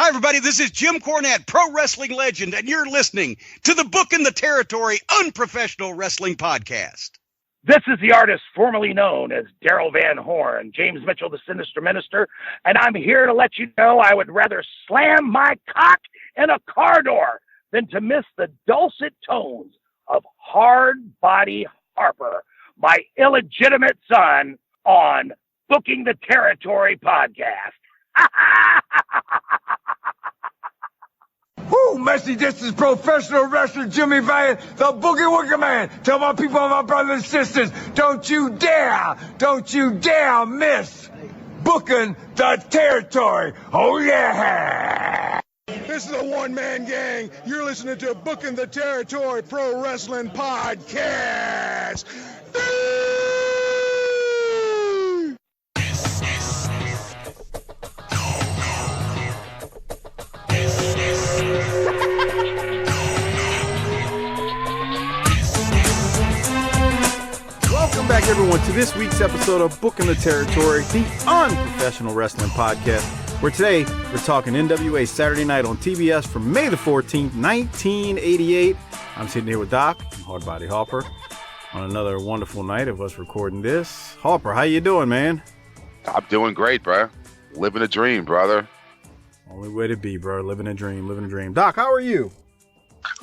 Hi, everybody. This is Jim Cornette, pro wrestling legend, and you're listening to the Book in the Territory Unprofessional Wrestling Podcast. This is the artist formerly known as Daryl Van Horn, James Mitchell, the Sinister Minister, and I'm here to let you know I would rather slam my cock in a car door than to miss the dulcet tones of Hard Body Harper, my illegitimate son, on Booking the Territory podcast. Woo, Messi, this is professional wrestler Jimmy Valiant, the Boogie Woogie Man. Tell my people, my brothers and sisters, don't you dare miss Booking the Territory. Oh, yeah. This is a one-man gang. You're listening to Booking the Territory Pro Wrestling Podcast. Welcome back, everyone, to this week's episode of Booking the Territory, the unprofessional wrestling podcast, where today we're talking NWA Saturday Night on TBS from May the 14th, 1988. I'm sitting here with Doc and Hard Body Harper on another wonderful night of us recording this. Harper, how you doing, man? I'm doing great, bro. Living a dream, brother. Only way to be, bro. Living a dream, living a dream. Doc, how are you?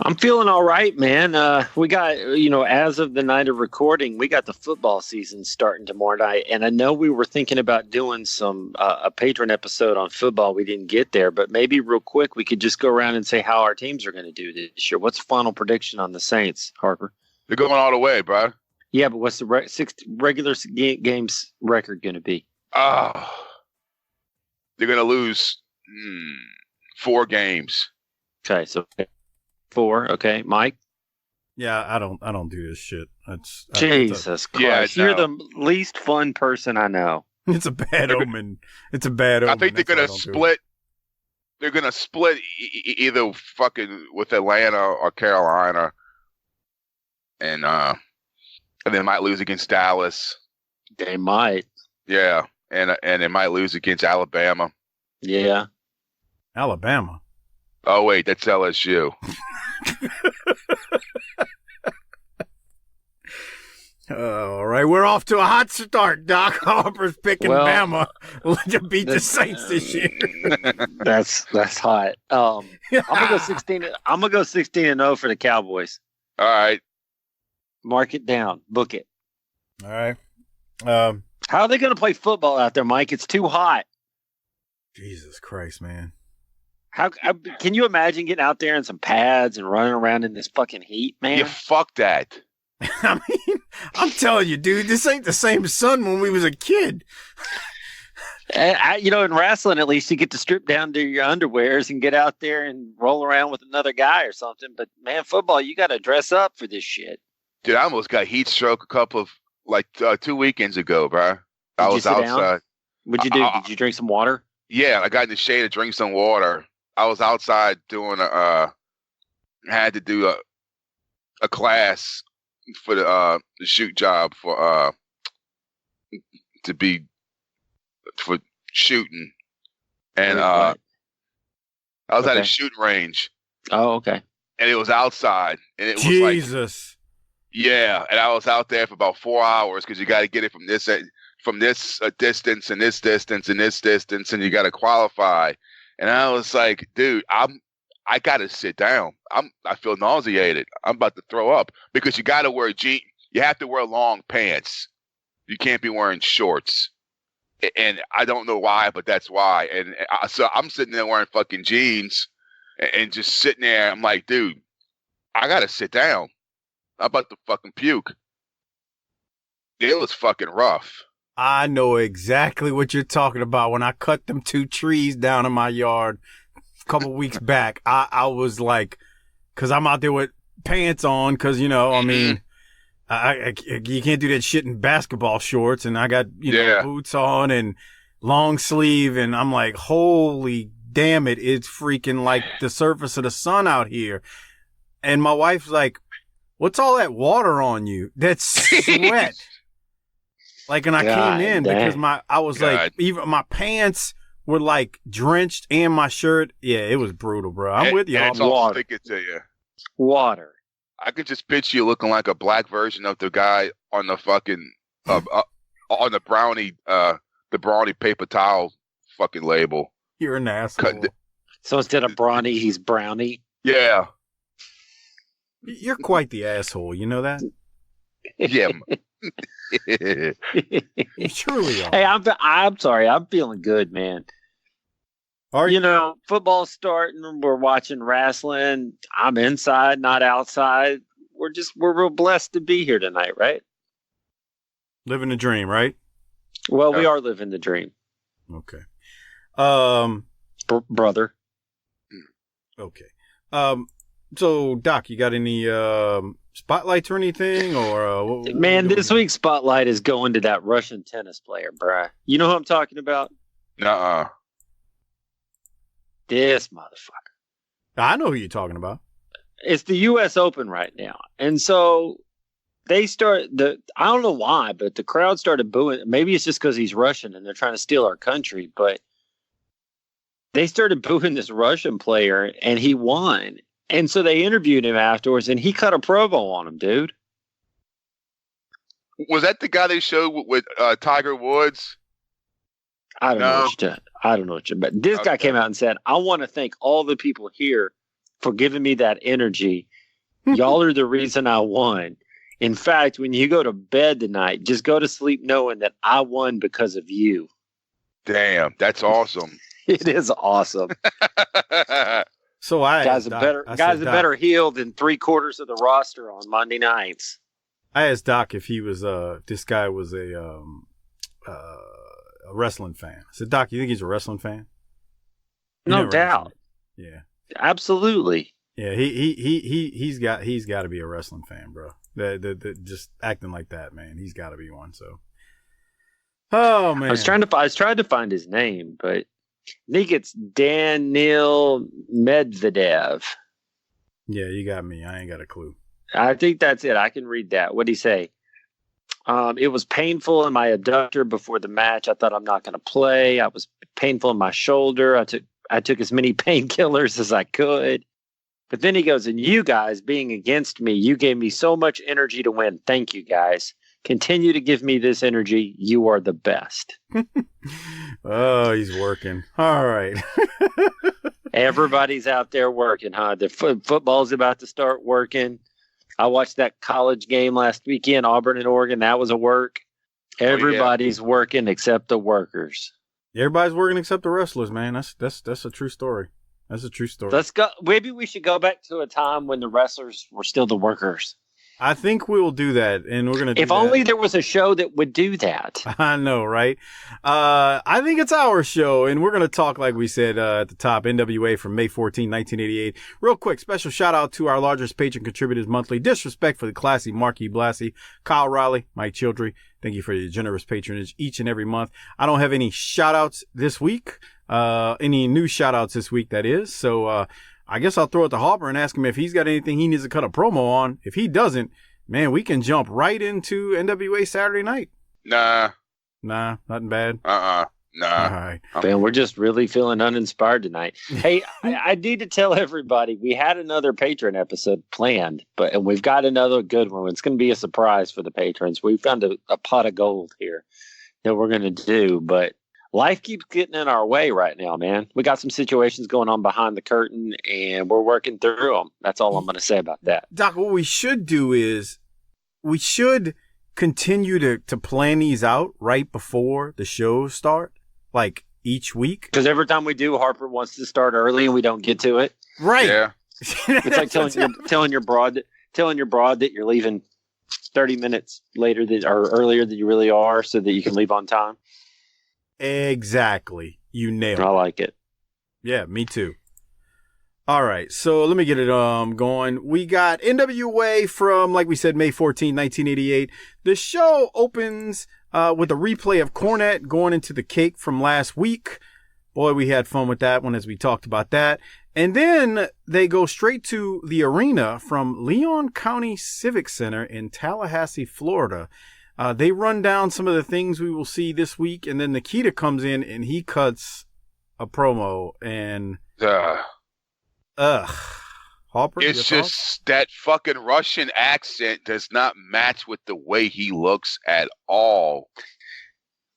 I'm feeling all right, man. We got, as of the night of recording, we got the football season starting tomorrow night. And I know we were thinking about doing a Patron episode on football. We didn't get there, but maybe real quick, we could just go around and say how our teams are going to do this year. What's the final prediction on the Saints, Harper? They're going all the way, bro. Yeah, but what's the six regular games record going to be? They're going to lose 4 games. Okay, so 4. Okay, Mike. Yeah, I don't do this shit. Jesus Christ! You're the least fun person I know. It's a bad omen. It's a bad omen. I think they're gonna split. They're gonna split either fucking with Atlanta or Carolina, and they might lose against Dallas. They might. Yeah, and they might lose against Alabama. Yeah. Alabama. Oh wait, that's LSU. All right, we're off to a hot start. Doc Harper's picking Bama to beat the Saints this year. That's hot. I'm gonna go 16. I'm gonna go 16-0 for the Cowboys. All right, mark it down. Book it. All right. How are they gonna play football out there, Mike? It's too hot. Jesus Christ, man. How can you imagine getting out there in some pads and running around in this fucking heat, man? Yeah, fuck that. I mean, I'm telling you, dude, this ain't the same sun when we was a kid. In wrestling, at least you get to strip down to your underwears and get out there and roll around with another guy or something. But man, football, you got to dress up for this shit. Dude, I almost got heat stroke a couple of 2 weekends ago, bro. I was outside. What'd you do? Did you drink some water? Yeah, I got in the shade to drink some water. I was outside doing had to do a class for the shoot job for shooting, and I was at a shooting range. Oh, okay. And it was outside, and it was Jesus. Yeah, and I was out there for about 4 hours because you got to get it from this distance and this distance and this distance, and you got to qualify. And I was like, dude, I got to sit down. I feel nauseated. I'm about to throw up because you got to wear jeans. You have to wear long pants. You can't be wearing shorts. And I don't know why, but that's why. And so I'm sitting there wearing fucking jeans and just sitting there. I'm like, dude, I got to sit down. I'm about to fucking puke. It was fucking rough. I know exactly what you're talking about. When I cut them 2 trees down in my yard a couple weeks back, I was like, because I'm out there with pants on, because, you can't do that shit in basketball shorts, and I got, boots on and long sleeve, and I'm like, holy damn it, it's freaking like the surface of the sun out here. And my wife's like, what's all that water on you? That's sweat. Like, and I came in because even my pants were like drenched and my shirt. Yeah, it was brutal, bro. I'm with you. And it's all sticking to you. Water. I could just picture you looking like a black version of the guy on the fucking on the brownie paper towel fucking label. You're an asshole. So instead of brawny, he's brownie. Yeah. You're quite the asshole. You know that? Yeah. You truly are. Hey, I'm sorry. I'm feeling good, man. You know, football's starting. We're watching wrestling. I'm inside, not outside. We're real blessed to be here tonight, right? Living the dream, right? Well, we are living the dream. Okay. Brother. Okay. So, Doc, you got any spotlights or anything? Or man, this week's spotlight is going to that Russian tennis player, bruh. You know who I'm talking about? Nuh-uh. This motherfucker. I know who you're talking about. It's the U.S. Open right now. And so they I don't know why, but the crowd started booing. Maybe it's just because he's Russian and they're trying to steal our country, but they started booing this Russian player and he won. And so they interviewed him afterwards and he cut a promo on him, dude. Was that the guy they showed with Tiger Woods? I don't know. But this guy came out and said, I want to thank all the people here for giving me that energy. Y'all are the reason I won. In fact, when you go to bed tonight, just go to sleep knowing that I won because of you. Damn, that's awesome. It is awesome. So guys are better healed than 3/4 of the roster on Monday nights. I asked Doc if he was this guy was a wrestling fan. I said, Doc, you think he's a wrestling fan? No doubt. Yeah. Absolutely. Yeah, he's got to be a wrestling fan, bro. Just acting like that, man. He's got to be one. So, oh man, I was trying to find his name, but I think it's Daniil Medvedev. Yeah, you got me. I ain't got a clue. I think that's it. I can read that. What'd he say? It was painful in my abductor before the match. I thought I'm not going to play. I was painful in my shoulder. I took as many painkillers as I could. But then he goes, and you guys being against me, you gave me so much energy to win. Thank you, guys. Continue to give me this energy. You are the best. Oh, he's working. All right. Everybody's out there working, huh? The football's about to start working. I watched that college game last weekend, Auburn and Oregon. That was a work. Everybody's working except the workers. Everybody's working except the wrestlers, man. That's a true story. That's a true story. Let's go. Maybe we should go back to a time when the wrestlers were still the workers. I think we will do that, and we're going to do If only there was a show that would do that. I know, right? I think it's our show, and we're going to talk, like we said at the top, NWA from May 14, 1988. Real quick, special shout-out to our largest patron contributors monthly. Disrespect for the classy Marquis Blassie, Kyle Riley, Mike Childry. Thank you for your generous patronage each and every month. I don't have any shout-outs this week, any new shout-outs this week, that is. So, I guess I'll throw it to Harper and ask him if he's got anything he needs to cut a promo on. If he doesn't, man, we can jump right into NWA Saturday Night. Nah, nothing bad. Nah. All right. Man, we're just really feeling uninspired tonight. Hey, I need to tell everybody we had another patron episode planned, and we've got another good one. It's going to be a surprise for the patrons. We found a pot of gold here that we're going to do, but life keeps getting in our way right now, man. We got some situations going on behind the curtain, and we're working through them. That's all I'm going to say about that. Doc, what we should do is we should continue to plan these out right before the shows start, like each week. Because every time we do, Harper wants to start early, and we don't get to it. Right. Yeah. It's like telling your broad that you're leaving 30 minutes later or earlier than you really are, so that you can leave on time. Exactly. You nailed it. I like it. Yeah, me too. All right, so let me get it going. We got NWA from, like we said, May 14, 1988. The show opens with a replay of Cornette going into the cake from last week. Boy, we had fun with that one as we talked about that. And then they go straight to the arena from Leon County Civic Center in Tallahassee, Florida. They run down some of the things we will see this week, and then Nikita comes in and he cuts a promo, and Harper, it's just that fucking Russian accent does not match with the way he looks at all.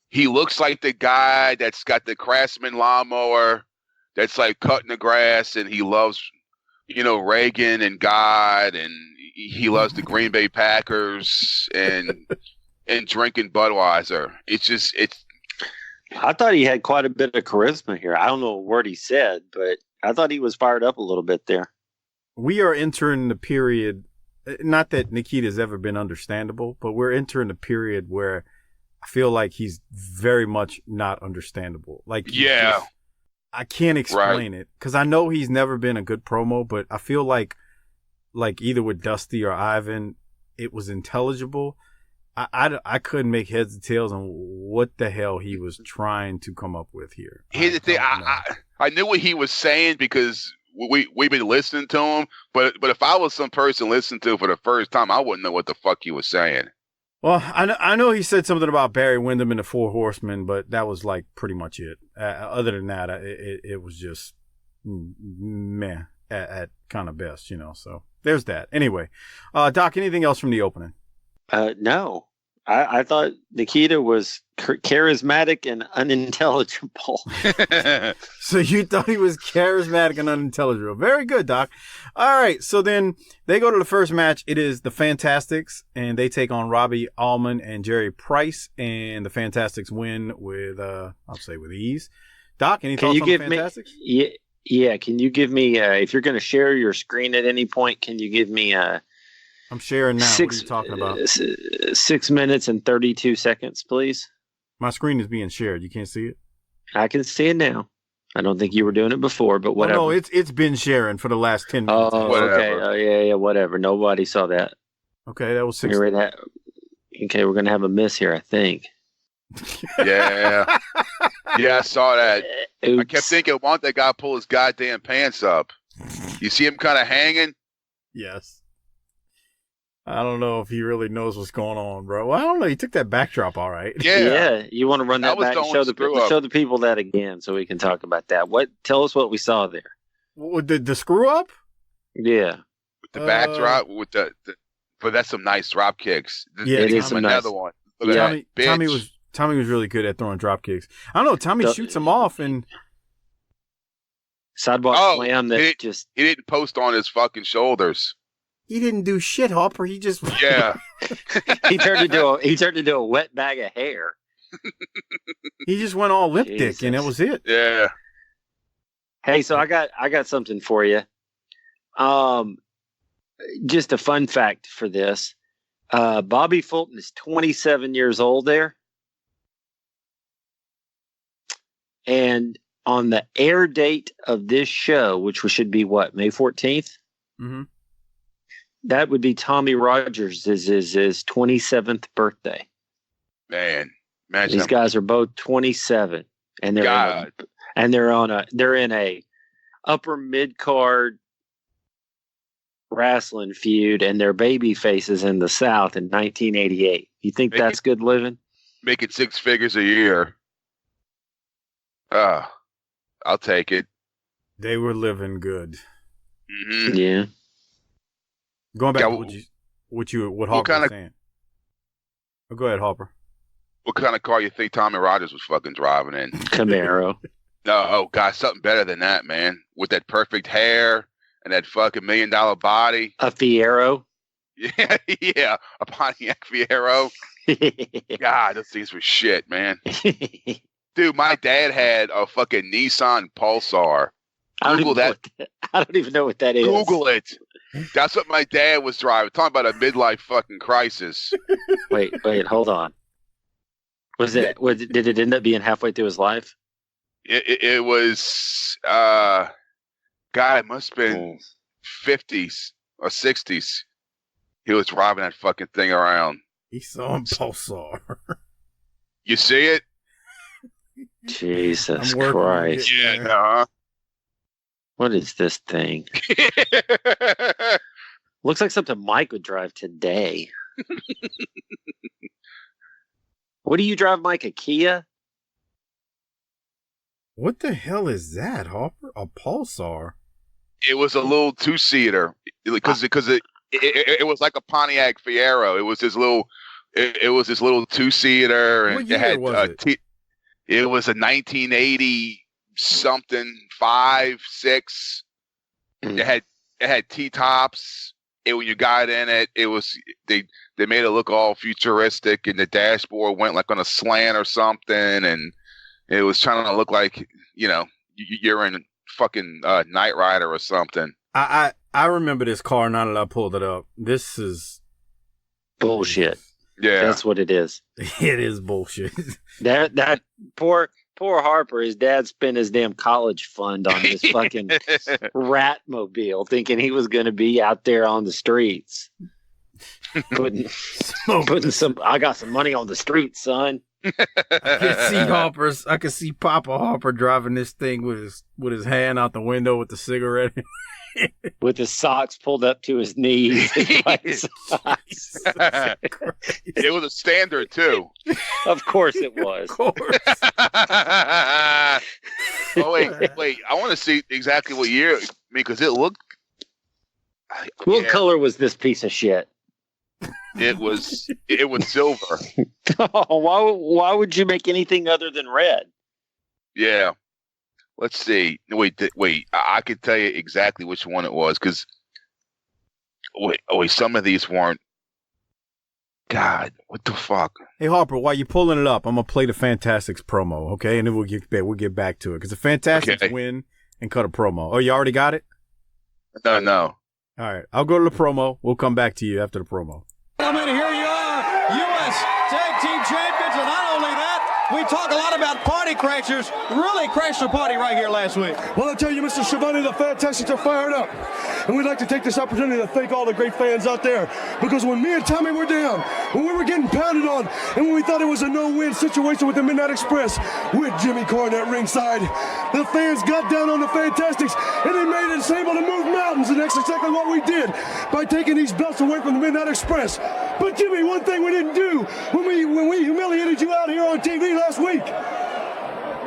He looks like the guy that's got the Craftsman lawnmower that's like cutting the grass, and he loves, Reagan and God, and he loves the Green Bay Packers and drinking Budweiser. I thought he had quite a bit of charisma here. I don't know what word he said, but I thought he was fired up a little bit there. We are entering the period, not that Nikita's ever been understandable, but we're entering the period where I feel like he's very much not understandable. Like, I can't explain it because I know he's never been a good promo, but I feel like either with Dusty or Ivan, it was intelligible. I couldn't make heads or tails on what the hell he was trying to come up with here. Here's the thing. I knew what he was saying because we've been listening to him, but if I was some person listening to it for the first time, I wouldn't know what the fuck he was saying. Well, I know he said something about Barry Windham and the Four Horsemen, but that was like pretty much it. Other than that, it was just meh at kind of best, so there's that. Anyway, Doc, anything else from the opening? No. I thought Nikita was charismatic and unintelligible. So you thought he was charismatic and unintelligible. Very good, Doc. All right. So then they go to the first match. It is the Fantastics, and they take on Robbie Allman and Jerry Price, and the Fantastics win with, I'll say with ease. Doc, any thoughts on the Fantastics? Yeah. Can you give me, if you're going to share your screen at any point, can you give me I'm sharing now. What are you talking about? 6 minutes and 32 seconds, please. My screen is being shared. You can't see it? I can see it now. I don't think you were doing it before, but whatever. Oh, no, it's been sharing for the last 10 minutes. Oh, okay. Yeah, whatever. Nobody saw that. Okay, that was 6. Okay, we're going to have a miss here, I think. Yeah. Yeah, I saw that. Oops. I kept thinking, why don't that guy pull his goddamn pants up? You see him kind of hanging? Yes. I don't know if he really knows what's going on, bro. Well, I don't know. He took that backdrop all right. Yeah. You want to run that back and show the people that again so we can talk about that. Tell us what we saw there. With the screw up? Yeah. With the backdrop, but that's some nice drop kicks. It is another one. Tommy was really good at throwing drop kicks. I don't know. Tommy shoots him off and sidewalk slam that he didn't post on his fucking shoulders. He didn't do shit, Hopper. He just he turned into a wet bag of hair. He just went all limp dick, and that was it. Yeah. Hey, so I got something for you. Just a fun fact for this. Bobby Fulton is 27 years old there, and on the air date of this show, which should be what, May 14th. Mm-hmm. That would be Tommy Rogers' his 27th birthday. Man, imagine these guys are both 27, and they're in a upper mid card wrestling feud, and their baby faces in the South in 1988. You think that's good living? Making 6 figures a year. I'll take it. They were living good. Mm-hmm. Yeah. Going back to what Harper was saying. Oh, go ahead, Harper. What kind of car you think Tommy Rogers was fucking driving in? Camaro. No, God, something better than that, man. With that perfect hair and that fucking $1 million body. A Fiero. Yeah, a Pontiac Fiero. God, those things were shit, man. Dude, my dad had a fucking Nissan Pulsar. Google that. I don't even know what that is. Google it. That's what my dad was driving. Talking about a midlife fucking crisis. Wait, hold on. Did it end up being halfway through his life? It was, God, it must have been 50s or 60s. He was driving that fucking thing around. He saw him Pulsar. You see it? Jesus Christ. Yeah, no. What is this thing? Looks like something Mike would drive today. What do you drive, Mike? A Kia? What the hell is that, Harper? A Pulsar? It was a little 2-seater because it was like a Pontiac Fiero. It was this little 2-seater, and What year was it? It was a 1980 something 5, 6. It had T-tops. And when you got in it, it was they made it look all futuristic, and the dashboard went like on a slant or something, and it was trying to look like, you know, you're in fucking Knight Rider or something. I remember this car now that I pulled it up. This is bullshit. Yeah, that's what it is. It is bullshit. That poor Harper, his dad spent his damn college fund on this fucking rat mobile, thinking he was going to be out there on the streets. Putting some, I got some money on the streets, son. I could see Papa Harper driving this thing with his hand out the window with the cigarette. With his socks pulled up to his knees. It was a standard too. Of course it was. Of course. Oh wait! I want to see exactly what year. I mean, because it looked. What color was this piece of shit? It was silver. Oh, why would you make anything other than red? Yeah. Let's see. Wait. I can tell you exactly which one it was, because wait. Some of these weren't. God, what the fuck? Hey Harper, while you're pulling it up, I'm gonna play the Fantastics promo, okay? And then we'll get back to it, because the Fantastics win and cut a promo. Oh, you already got it? No. All right, I'll go to the promo. We'll come back to you after the promo. Gentlemen, here you are, U.S. Tag Team Champions, and not only that, we talk a lot about party crashers. Really crashed the party right here last week. Well, I tell you, Mr. Schiavone, the Fantastics are fired up. And we'd like to take this opportunity to thank all the great fans out there. Because when me and Tommy were down, when we were getting pounded on, and when we thought it was a no-win situation with the Midnight Express, with Jimmy Cornette ringside, the fans got down on the Fantastics, and they made us able to move mountains. And that's exactly what we did by taking these belts away from the Midnight Express. But Jimmy, one thing we didn't do when we humiliated you out here on TV last week,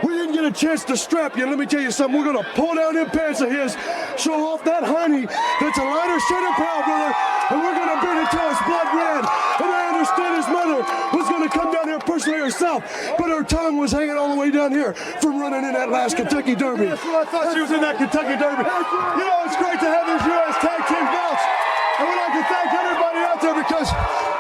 we didn't get a chance to strap you. And let me tell you something, we're going to pull down them pants of his, show off that honey that's a lighter shade of pale, brother, and we're going to burn it till it's blood red. And I understand his mother was going to come down here personally herself, but her tongue was hanging all the way down here from running in that last Kentucky Derby. I thought she was in that Kentucky Derby. You know, it's great to have these U.S. Tag Team belts. And we'd like to thank everybody out there, because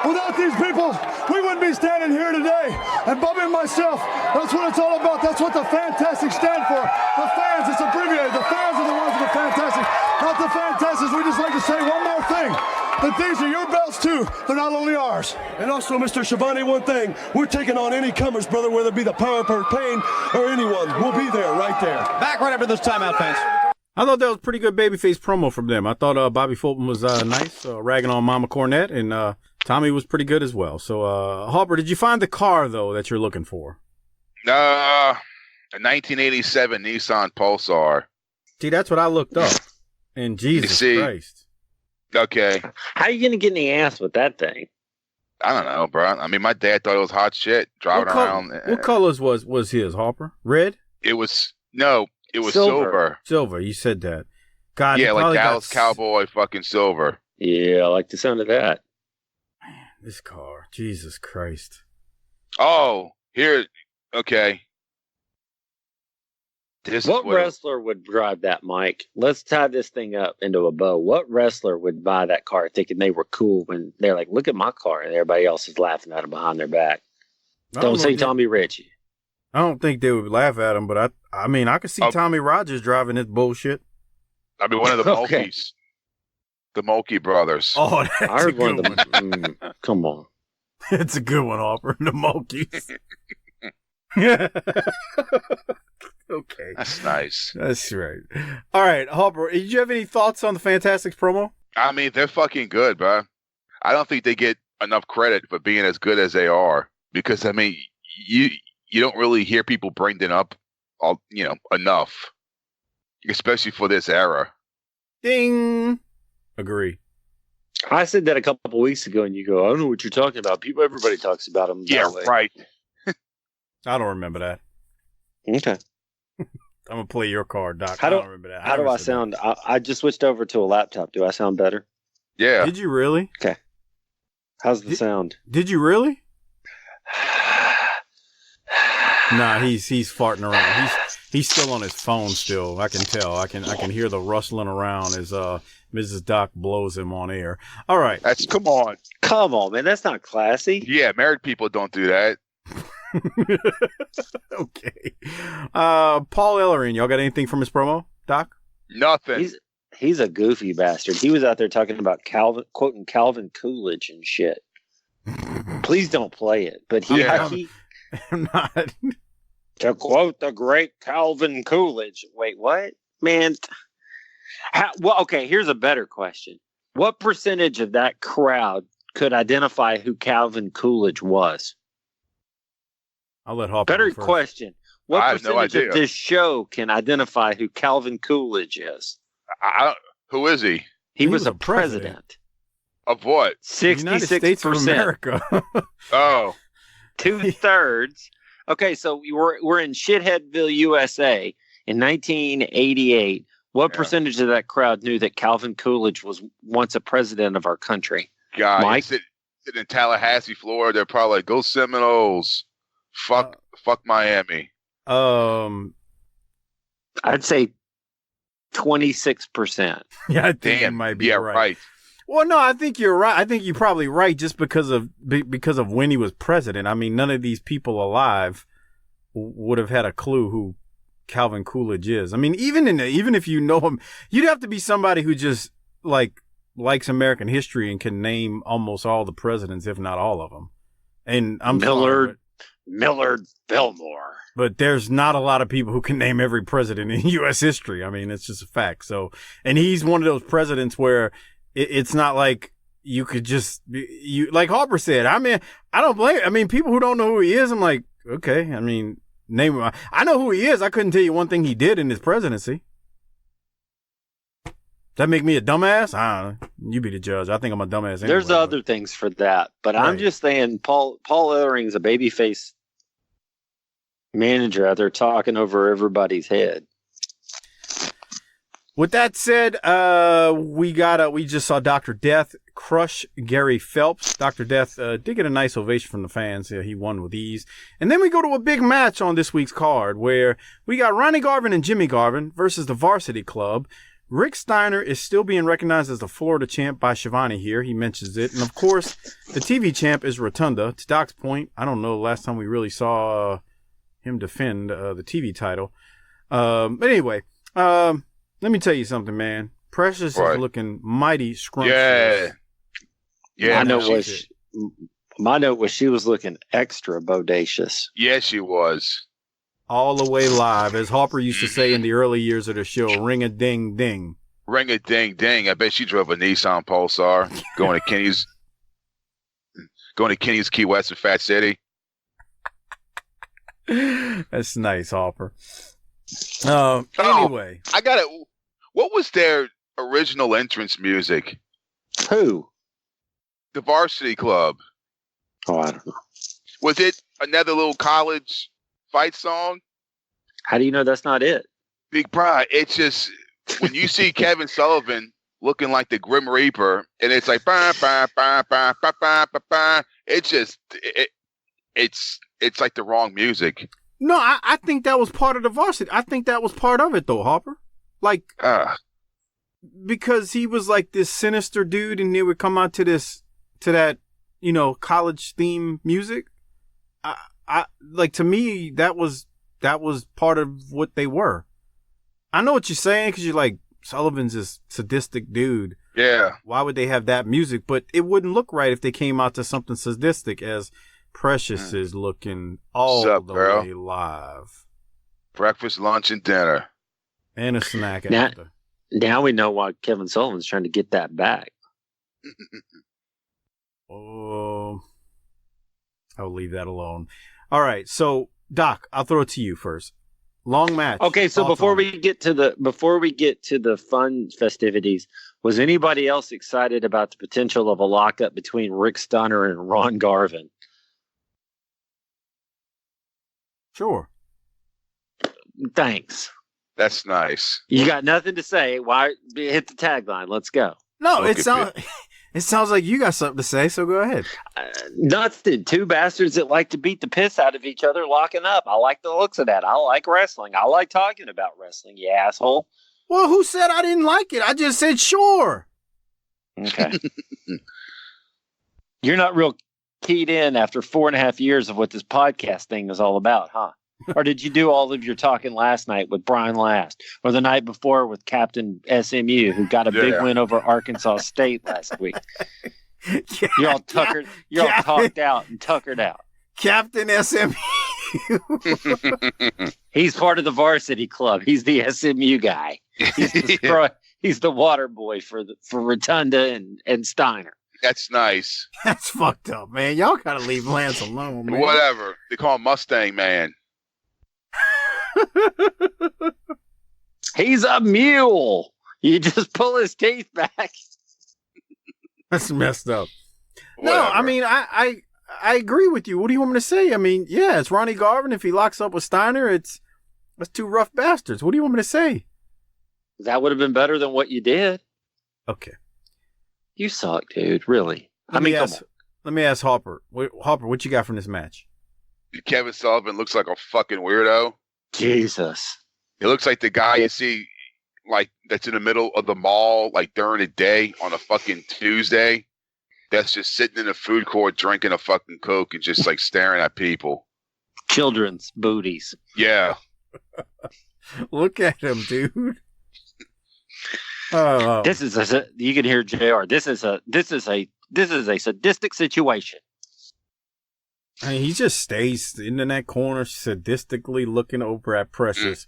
without these people, we wouldn't be standing here today. And Bubby and myself, that's what it's all about. That's what the Fantastics stand for. The fans, it's abbreviated. The fans are the ones with the Fantastics, not the Fantastics. We just like to say one more thing, that these are your belts too. They're not only ours. And also, Mr. Schiavone, one thing, we're taking on any comers, brother, whether it be the Power Per Pain or anyone. We'll be there, right there. Back right after this timeout, fans. I thought that was pretty good babyface promo from them. I thought Bobby Fulton was nice, ragging on Mama Cornette, and Tommy was pretty good as well. So, Harper, did you find the car, though, that you're looking for? A 1987 Nissan Pulsar. See, that's what I looked up. And Jesus Christ. Okay. How are you going to get in the ass with that thing? I don't know, bro. I mean, my dad thought it was hot shit driving around. What colors was his, Harper? Red? It was silver. Silver, you said that. God, yeah, like Dallas Cowboy fucking silver. Yeah, I like the sound of that. Man, this car. Jesus Christ. Oh, here. Okay. What wrestler would drive that, Mike? Let's tie this thing up into a bow. What wrestler would buy that car thinking they were cool when they're like, look at my car, and everybody else is laughing at them behind their back? Don't say Tommy Ritchie. I don't think they would laugh at him, but I mean, I could see Tommy Rogers driving this bullshit. I mean, one of the Mulkeys. The Mulkey brothers. Oh, that's I heard a good one of them. Come on. It's a good one, Harper. The Mulkeys. Okay. That's nice. That's right. All right, Harper, did you have any thoughts on the Fantastics promo? I mean, they're fucking good, bro. I don't think they get enough credit for being as good as they are, because, I mean, you don't really hear people bring them up, enough, especially for this era. Ding. Agree. I said that a couple weeks ago, and you go, I don't know what you're talking about. Everybody talks about them. Yeah, right. I don't remember that. Okay. I'm gonna play your card, Doc. How I do don't remember that. How do never I said sound? I just switched over to a laptop. Do I sound better? Yeah. that. Did you really? Okay. How's the sound? Did you really? Nah, he's farting around. He's still on his phone still. I can tell. I can hear the rustling around as Mrs. Doc blows him on air. All right. Come on. Come on, man. That's not classy. Yeah, married people don't do that. Okay. Paul Ellering, y'all got anything from his promo, Doc? Nothing. He's a goofy bastard. He was out there talking about quoting Calvin Coolidge and shit. Please don't play it. But I'm not. To quote the great Calvin Coolidge. Wait, what? Man. Well, okay, here's a better question. What percentage of that crowd could identify who Calvin Coolidge was? I'll let Hopper Better go first. question. What I have no percentage idea. of this show can identify who Calvin Coolidge is? Who is he? He was was a a president. Of what? The United States of 66%. America. Oh. 2/3. Okay, so we're in Shitheadville, USA in 1988. What percentage of that crowd knew that Calvin Coolidge was once a president of our country? God, Mike? sitting in Tallahassee, Florida, they're probably like, go Seminoles. Fuck Miami. I'd say 26%. Yeah, I think you Damn. might be Yeah, right. right. Well, no, I think you're right. I think you're probably right just because of when he was president. I mean, none of these people alive would have had a clue who Calvin Coolidge is. I mean, even if you know him, you'd have to be somebody who just likes American history and can name almost all the presidents, if not all of them. And I'm Millard Fillmore. But there's not a lot of people who can name every president in U.S. history. I mean, it's just a fact. So, and he's one of those presidents where it's not like you could just, like Harper said, I mean, I don't blame, I mean, people who don't know who he is, I'm like, okay, I mean, name him. I know who he is. I couldn't tell you one thing he did in his presidency. Does that make me a dumbass? I don't know. You be the judge. I think I'm a dumbass anyway. There's other things for that, but I'm just saying Paul Ellering's a babyface manager out there talking over everybody's head. With that said, we just saw Dr. Death crush Gary Phelps. Dr. Death did get a nice ovation from the fans. He won with ease. And then we go to a big match on this week's card where we got Ronnie Garvin and Jimmy Garvin versus the Varsity Club. Rick Steiner is still being recognized as the Florida champ by Shivani here. He mentions it. And of course, the TV champ is Rotunda. To Doc's point, I don't know the last time we really saw him defend the TV title. But anyway, let me tell you something, man. Precious is looking mighty scrumptious. Yeah. My note was she was looking extra bodacious. Yeah, she was. All the way live, as Harper used to say in the early years of the show, ring a ding ding. Ring a ding ding. I bet she drove a Nissan Pulsar going to Kenny's Key West and Fat City. That's nice, Harper. Anyway, I got it. What was their original entrance music? Who? The Varsity Club. Oh, I don't know. Was it another little college fight song? How do you know that's not it? Big Pride. It's just when you see Kevin Sullivan looking like the Grim Reaper, and it's like bah, bah, bah, bah, bah, bah, bah, bah. It's just it's like the wrong music. No, I think that was part of the Varsity. I think that was part of it, though, Harper. Like, because he was like this sinister dude, and he would come out to that, college theme music. I like, to me, that was part of what they were. I know what you're saying, because you're like, Sullivan's this sadistic dude. Yeah. Why would they have that music? But it wouldn't look right if they came out to something sadistic, as Precious is looking all the way live. Breakfast, lunch, and dinner. And a snack after. Now we know why Kevin Sullivan's trying to get that back. Oh, I'll leave that alone. All right, so Doc, I'll throw it to you first. Long match. Okay, so before we get to the fun festivities, was anybody else excited about the potential of a lockup between Rick Steiner and Ron Garvin? Sure. Thanks. That's nice. You got nothing to say. Why hit the tagline? Let's go. No, it sounds like you got something to say, so go ahead. Nothing. Two bastards that like to beat the piss out of each other locking up. I like the looks of that. I like wrestling. I like talking about wrestling, you asshole. Well, who said I didn't like it? I just said sure. Okay. You're not real keyed in after 4.5 years of what this podcast thing is all about, huh? Or did you do all of your talking last night with Brian Last, or the night before with Captain SMU, who got a big win over Arkansas State last week? You're all tuckered. You're all talked out and tuckered out. Captain SMU. He's part of the varsity club. He's the SMU guy. He's the water boy for Rotunda and Steiner. That's nice. That's fucked up, man. Y'all gotta leave Lance alone, man. Whatever. They call him Mustang Man. He's a mule. You just pull his teeth back. That's messed up. Whatever. No, I mean, I agree with you. What do you want me to say? I mean, yeah, it's Ronnie Garvin. If he locks up with Steiner, that's two rough bastards. What do you want me to say? That would have been better than what you did. Okay. You suck, dude. Really. Let me ask Harper. Harper, what you got from this match? Kevin Sullivan looks like a fucking weirdo. Jesus. He looks like the guy you see, like, that's in the middle of the mall, like, during the day on a fucking Tuesday. That's just sitting in a food court drinking a fucking Coke and just, like, staring at people. Children's booties. Yeah. Look at him, dude. Oh. This is you can hear JR. This is a sadistic situation. I mean, he just stays in that corner sadistically looking over at Precious.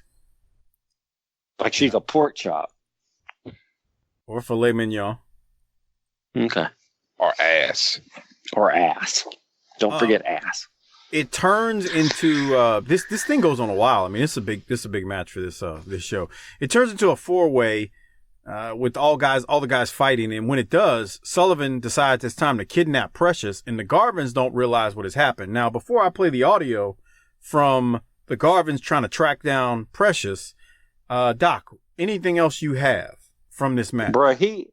Like she's a pork chop. Or filet mignon. Okay. Or ass. Don't forget ass. It turns into this thing goes on a while. I mean, this is a big match for this show. It turns into a 4-way with all the guys fighting, and when it does, Sullivan decides it's time to kidnap Precious, and the Garvins don't realize what has happened. Now, before I play the audio from the Garvins trying to track down Precious, Doc, anything else you have from this match? Bruh,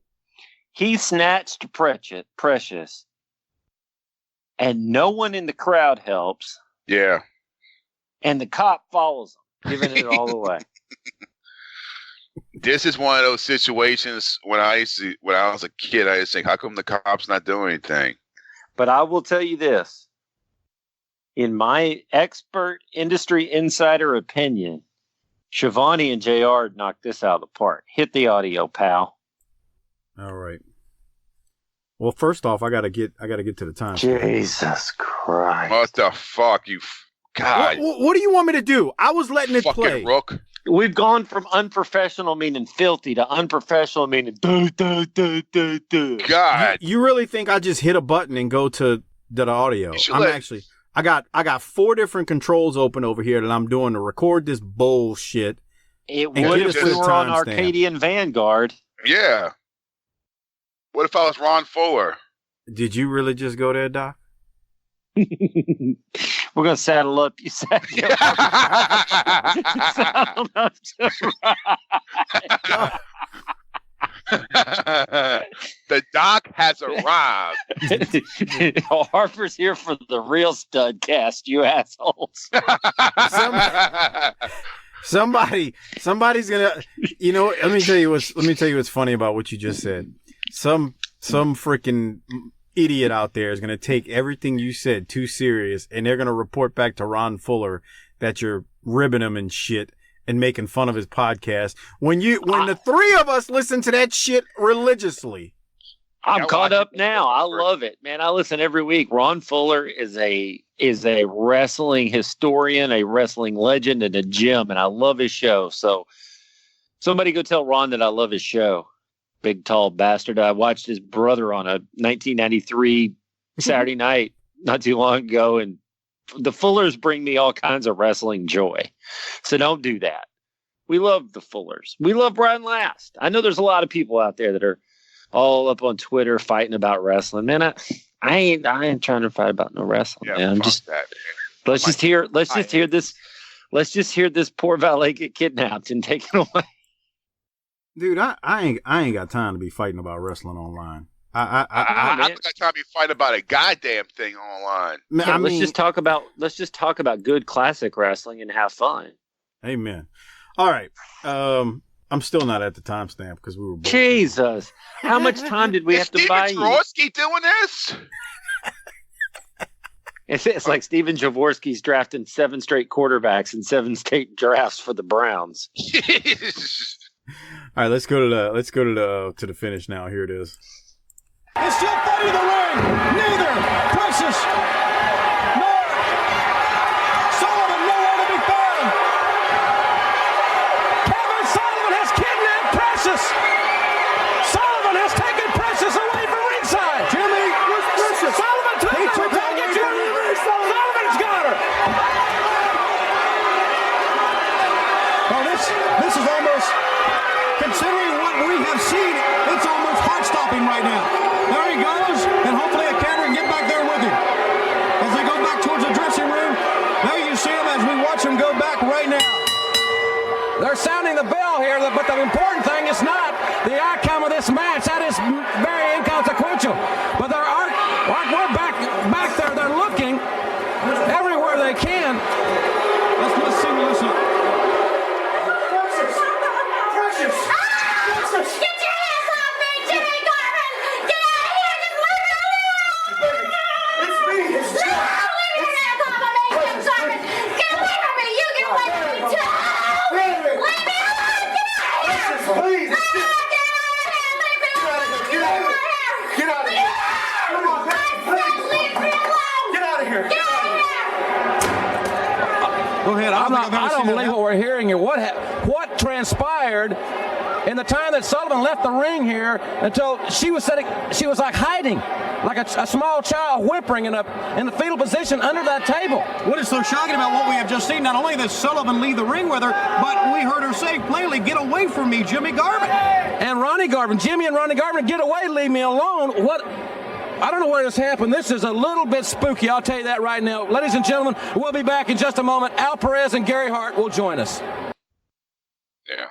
he snatched Precious, and no one in the crowd helps. Yeah. And the cop follows him, giving it all away. This is one of those situations when I was a kid, I used to think, how come the cops not doing anything? But I will tell you this. In my expert industry insider opinion, Shivani and JR knocked this out of the park. Hit the audio, pal. All right. Well, first off, I gotta get to the time. Jesus Christ! What the fuck, you God? What do you want me to do? I was letting it fucking play. Rook. We've gone from unprofessional meaning filthy to unprofessional meaning do. God, you really think I just hit a button and go to the audio? I got 4 different controls open over here that I'm doing to record this bullshit. It would if we were on Arcadian Vanguard. Yeah. What if I was Ron Fuller? Did you really just go there, Doc? We're going to saddle up. You saddle up to The Doc has arrived. Harper's here for the real stud cast, you assholes. Somebody's gonna. You know, let me tell you what's funny about what you just said. Some freaking idiot out there is going to take everything you said too serious, and they're going to report back to Ron Fuller that you're ribbing him and shit and making fun of his podcast when the 3 of us listen to that shit religiously. I'm caught up now. I love it, man. I listen every week. Ron Fuller is a wrestling historian, a wrestling legend, and a gem, and I love his show. So somebody go tell Ron that I love his show. Big, tall bastard. I watched his brother on a 1993 Saturday night not too long ago, and the Fullers bring me all kinds of wrestling joy. So don't do that. We love the Fullers. We love Brian Last. I know there's a lot of people out there that are all up on Twitter fighting about wrestling. Man, I ain't trying to fight about no wrestling. Yeah, man. I'm just that. Let's just hear this. Let's just hear this poor valet get kidnapped and taken away. Dude, I ain't got time to be fighting about wrestling online. I don't got time to be fighting about a goddamn thing online. Yeah, let's just talk about good classic wrestling and have fun. Amen. All right. I'm still not at the timestamp because we were both Jesus. How much time did we have to buy you? Is Steven Jaworski doing this? It's like Steven Jaworski's drafting 7 straight quarterbacks and 7 straight drafts for the Browns. All right, let's go to the finish now. Here it is. It's still fighting the ring. Neither Precious nor Sullivan nowhere to be found. Kevin Sullivan has kidnapped Precious. Sullivan has taken Precious away from ringside. Jimmy, where's Precious? Sullivan took her. Take it, Jimmy. Sullivan's got her. Oh, this is almost, considering what we have seen, it's almost heart-stopping right now. There he goes, and hopefully a camera can get back there with him. As they go back towards the dressing room, there you see him as we watch him go back right now. They're sounding the bell here, but the important thing is not the outcome of this match. That is very inconsequential. But there are, like we're back there, they're looking everywhere they can. Let's see, listen. Precious! Precious! Get your hands off me, Jimmy Garvin! Get out of here! Just leave me alone! It's me. It's No, leave your hands off of me, Jim Garvin! Get away from me! You get away from me, too! Leave me alone! Get out of here! Please. Get out of here! Leave me alone! Get out of here! Get out of here! Come on, please. Leave me alone! Get out of here! Get out of here! Go ahead. I don't believe what we're hearing here. What transpired in the time that Sullivan left the ring here until she was like hiding, like a small child whimpering in a fetal position under that table. What is so shocking about what we have just seen? Not only did Sullivan leave the ring with her, but we heard her say plainly, "Get away from me, Jimmy Garvin." And Jimmy and Ronnie Garvin, get away, leave me alone. What? I don't know where this happened. This is a little bit spooky. I'll tell you that right now. Ladies and gentlemen, we'll be back in just a moment. Al Perez and Gary Hart will join us. Yeah.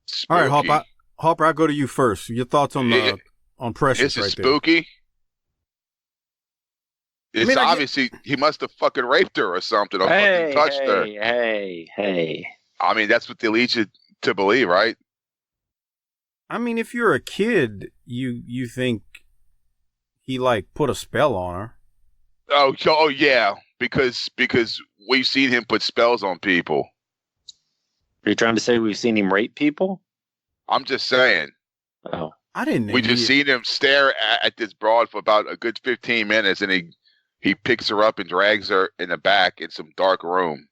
Spooky. All right, Hopper, I'll go to you first. Your thoughts on Precious This is right there. spooky. It's obviously he must have fucking raped her or something or fucking touched her. Hey. I mean, that's what they lead you to believe, right? I mean, if you're a kid, you think he like put a spell on her. Oh yeah, because we've seen him put spells on people. Are you trying to say we've seen him rape people? I'm just saying. Oh, I didn't. We just seen him stare at this broad for about a good 15 minutes, and he picks her up and drags her in the back in some dark room,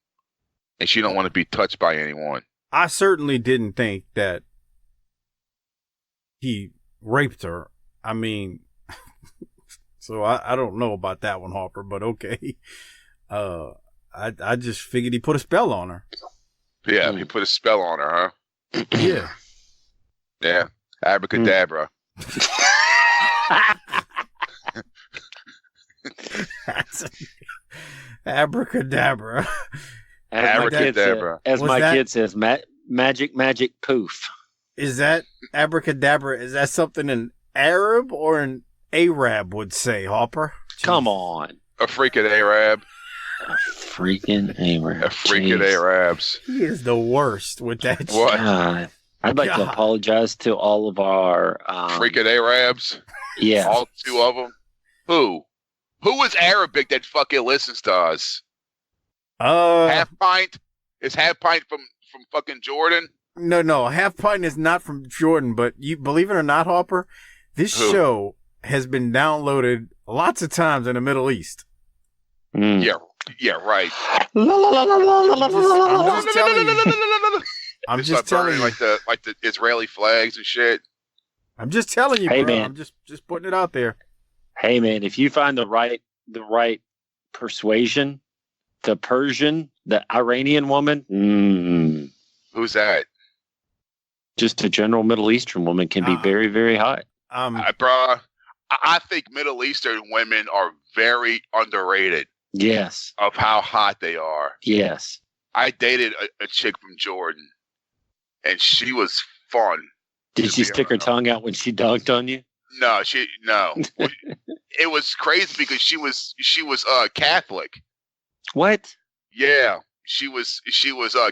and she don't want to be touched by anyone. I certainly didn't think that he raped her. I mean, so I don't know about that one, Harper, but okay. I just figured he put a spell on her. Yeah, he put a spell on her, huh? Yeah. Yeah. Abracadabra. Abracadabra. Abracadabra. As my kid says, magic poof. Is that abracadabra? Is that something an Arab or an Arab would say, Hopper? Come on. A freaking Arab. A freaking Arab. A freaking Arabs. He is the worst with that shit. What? I'd like to apologize to all of our freaking Arabs. Yeah, all 2 of them. Who is Arabic that fucking listens to us? Half Pint is Half Pint from fucking Jordan. No, Half Pint is not from Jordan. But you believe it or not, Hopper, this show has been downloaded lots of times in the Middle East. Yeah, right. I'm just telling you, like the Israeli flags and shit. I'm just telling you, hey, bro. man. I'm just putting it out there. Hey, man, if you find the right persuasion, the Persian, the Iranian woman, who's that? Just a general Middle Eastern woman can be very, very hot. Bro, I think Middle Eastern women are very underrated. Yes. Of how hot they are. Yes. I dated a chick from Jordan, and she was fun. Did she stick her tongue out when she dunked on you? No. It was crazy because she was Catholic. What? Yeah, she was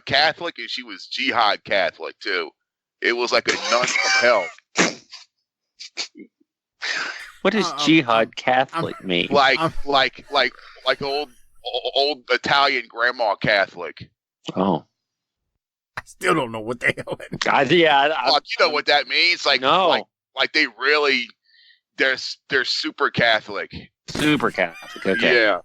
Catholic, and she was jihad Catholic too. It was like a nun from hell. What does jihad Catholic mean? Like old Italian grandma Catholic. Oh, I still don't know what the hell that means. You know what that means? Like, no. Like they really, they're super Catholic. Super Catholic. Okay. Yeah.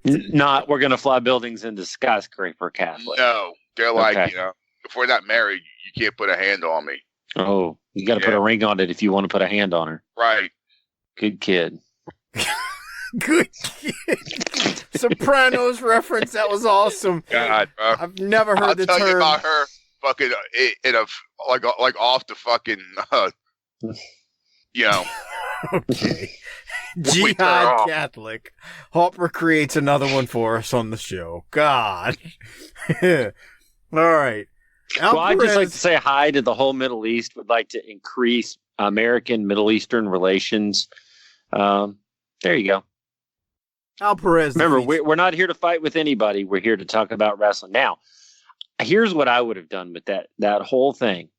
Not we're gonna fly buildings into skyscraper Catholic. No, they're like, if we're not married, you can't put a hand on me. Oh, you got to put a ring on it if you want to put a hand on her. Right. Good kid. Good kid. Sopranos reference. That was awesome. God, bro. I've never heard the term. I'll tell you about her fucking in a like off the fucking Okay. Jihad Catholic. Hopper creates another one for us on the show. God. All right. Well, I'd just like to say hi to the whole Middle East. Would like to increase American-Middle Eastern relations. There you go. Al Perez. Remember, we're not here to fight with anybody. We're here to talk about wrestling. Now, here's what I would have done with that whole thing.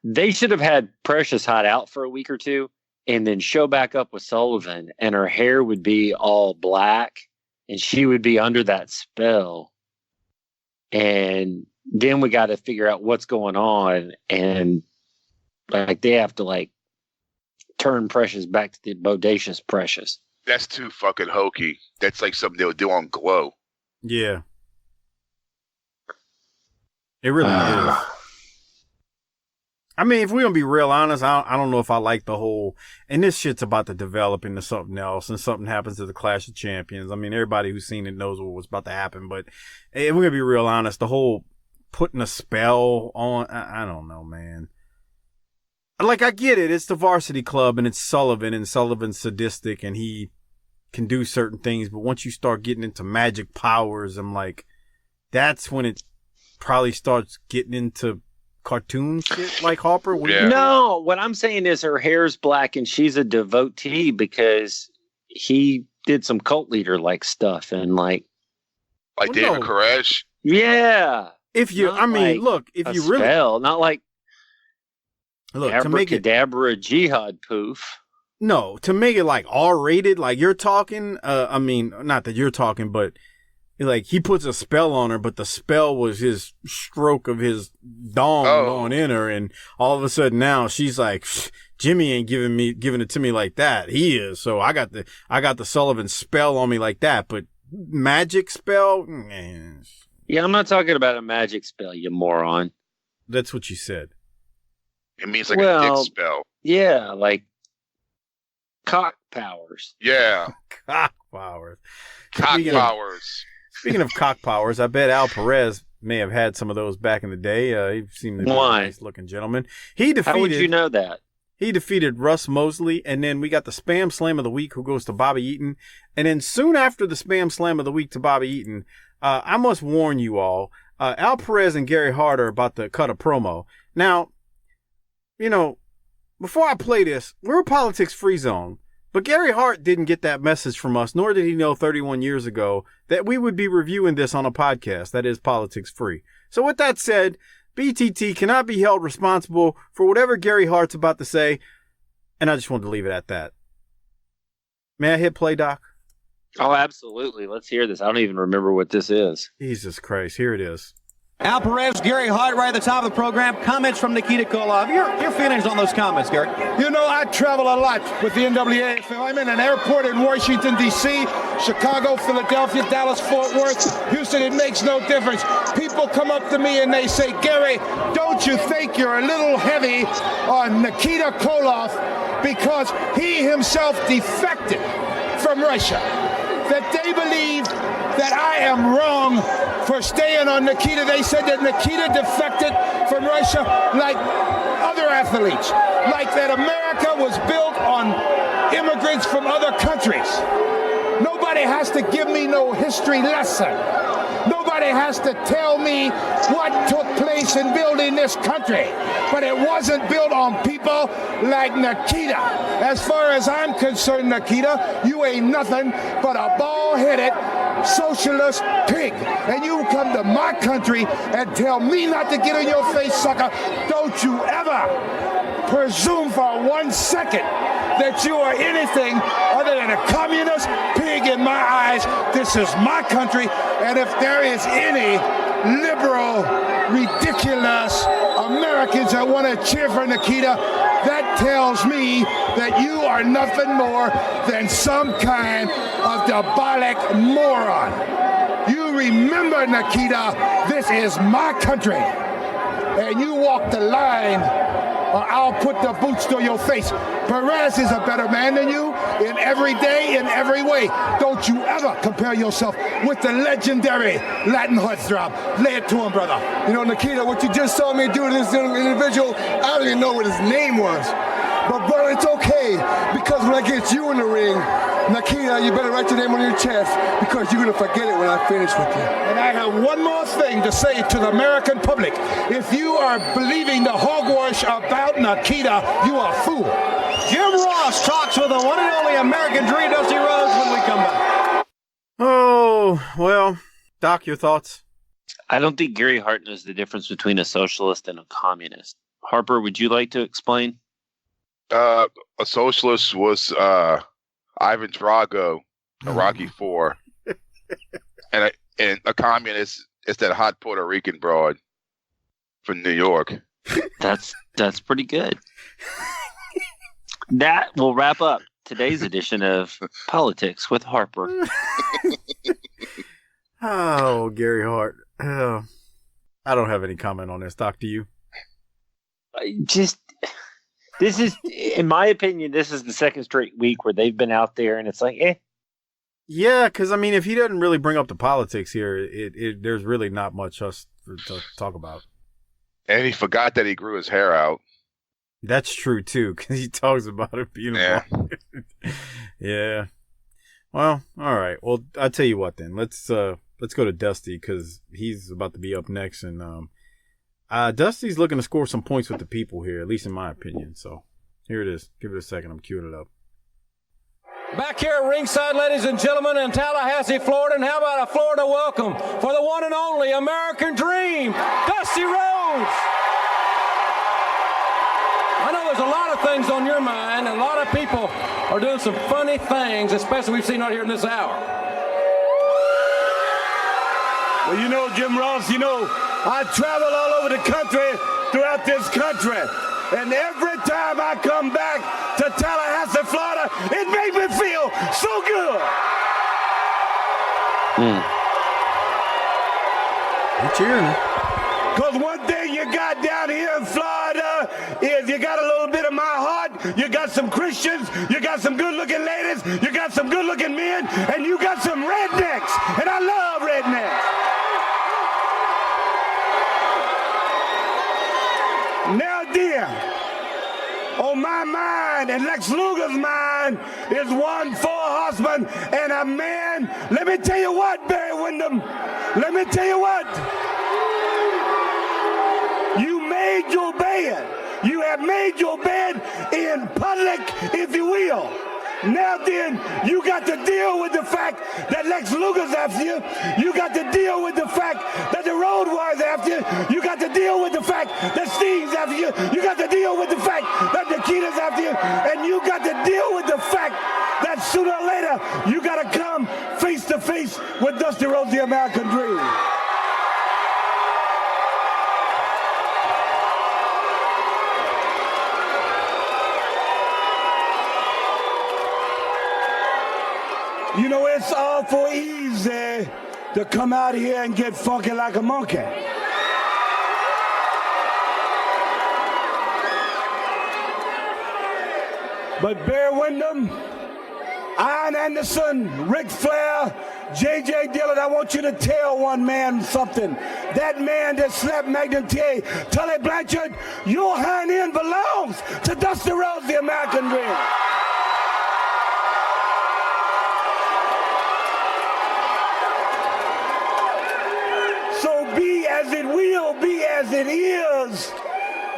They should have had Precious hide out for a week or two and then show back up with Sullivan, and her hair would be all black and she would be under that spell. And then we got to figure out what's going on. And like, they have to like turn Precious back to the bodacious Precious. That's too fucking hokey. That's like something they would do on Glow. Yeah. It really is. I mean, if we're going to be real honest, I don't know if I like the whole, and this shit's about to develop into something else, and something happens to the Clash of Champions. I mean, everybody who's seen it knows what was about to happen, but if we're going to be real honest, the whole putting a spell on, I don't know, man. Like, I get it. It's the varsity club, and it's Sullivan, and Sullivan's sadistic, and he can do certain things, but once you start getting into magic powers, I'm like, that's when it probably starts getting into cartoon shit like Harper? No, what I'm saying is her hair's black and she's a devotee because he did some cult leader like stuff and like David Koresh. Yeah. If you, I mean, look, if you really, not like to make it Abracadabra jihad poof. No, to make it like R-rated, like you're talking. I mean, not that you're talking, but. Like, he puts a spell on her, but the spell was his stroke of his dong going in her, and all of a sudden now she's like, Jimmy ain't giving it to me like that. He is. So I got the Sullivan spell on me like that, but magic spell? Yeah, I'm not talking about a magic spell, you moron. That's what you said. It means like a dick spell. Yeah, like cock powers. Yeah. Cock powers. Speaking of cock powers, I bet Al Perez may have had some of those back in the day. He seemed to be a nice-looking gentleman. How would you know that? He defeated Russ Mosley, and then we got the Spam Slam of the Week, who goes to Bobby Eaton. And then soon after the Spam Slam of the Week to Bobby Eaton, I must warn you all, Al Perez and Gary Hart are about to cut a promo. Now, before I play this, we're a politics-free zone. But Gary Hart didn't get that message from us, nor did he know 31 years ago that we would be reviewing this on a podcast that is politics free. So with that said, BTT cannot be held responsible for whatever Gary Hart's about to say, and I just wanted to leave it at that. May I hit play, Doc? Oh, absolutely. Let's hear this. I don't even remember what this is. Jesus Christ. Here it is. Al Perez, Gary Hart, right at the top of the program. Comments from Nikita Koloff. Your feelings on those comments, Gary? You know, I travel a lot with the NWA. If I'm in an airport in Washington, D.C., Chicago, Philadelphia, Dallas, Fort Worth, Houston, it makes no difference. People come up to me and they say, Gary, don't you think you're a little heavy on Nikita Koloff because he himself defected from Russia? That they believe that I am wrong for staying on Nikita. They said that Nikita defected from Russia like other athletes, like that America was built on immigrants from other countries. Nobody Nobody has to give me no history lesson. Nobody has to tell me what took place in building this country. But it wasn't built on people like Nikita. As far as I'm concerned, Nikita, you ain't nothing but a bald-headed socialist pig. And you come to my country and tell me not to get in your face, sucker. Don't you ever presume for 1 second that you are anything other than a communist pig in my eyes. This is my country, and if there is any liberal, ridiculous Americans that want to cheer for Nikita, that tells me that you are nothing more than some kind of diabolic moron. You remember, Nikita, this is my country, and you walk the line or I'll put the boots to your face. Perez is a better man than you in every day, in every way. Don't you ever compare yourself with the legendary Latin heartthrob. Lay it to him, brother. You know, Nikita, what you just saw me do to this individual, I don't even know what his name was. But, brother, it's okay, because when I get you in the ring, Nikita, you better write your name on your chest, because you're going to forget it when I finish with you. And I have one more thing to say to the American public. If you are believing the hogwash about Nikita, you are a fool. Jim Ross talks with the one and only American Dream, Dusty Rhodes, when we come back. Oh, well, Doc, your thoughts? I don't think Gary Hart knows the difference between a socialist and a communist. Harper, would you like to explain? A socialist was Ivan Drago, a Rocky IV, and a communist is that hot Puerto Rican broad from New York. That's pretty good. That will wrap up today's edition of Politics with Harper. Oh, Gary Hart. Oh, I don't have any comment on this. Doc, do you? This is, in my opinion, this is the second straight week where they've been out there, and it's like, eh. Yeah, because, I mean, if he doesn't really bring up the politics here, there's really not much else to talk about. And he forgot that he grew his hair out. That's true, too, because he talks about it being Yeah. Well, all right. Well, I'll tell you what, then. Let's go to Dusty, because he's about to be up next, and Dusty's looking to score some points with the people here, at least in my opinion. So here it is. Give it a second. I'm queuing it up. Back here at ringside, ladies and gentlemen, in Tallahassee, Florida, and how about a Florida welcome for the one and only American Dream, Dusty Rhodes. I know there's a lot of things on your mind, and a lot of people are doing some funny things, especially we've seen out here in this hour. Well, you know, Jim Ross, I travel all over the country, throughout this country. And every time I come back to Tallahassee, Florida, it makes me feel so good. I'm cheering. Because one thing you got down here in Florida is you got a little bit of my heart, you got some Christians, you got some good-looking ladies, you got some good-looking men, and you got some rednecks. And I love rednecks. Now, dear, on my mind and Lex Luger's mind is one four horseman and a man. Let me tell you what, Barry Windham. Let me tell you what. You made your bed. You have made your bed in public, if you will. Now then, you got to deal with the fact that Lex Luger's after you. You got to deal with the fact that the Road Warrior's after you. You got to deal with the fact that Steve's after you. You got to deal with the fact that Nikita's after you. And you got to deal with the fact that sooner or later, you got to come face to face with Dusty Rhodes, the American Dream. You know, it's awful easy to come out here and get funky like a monkey. But Barry Windham, Ian Anderson, Ric Flair, J.J. Dillon, I want you to tell one man something. That man that slapped Magnum T.A., Tully Blanchard, your hind end belongs to Dusty Rhodes, the American Dream.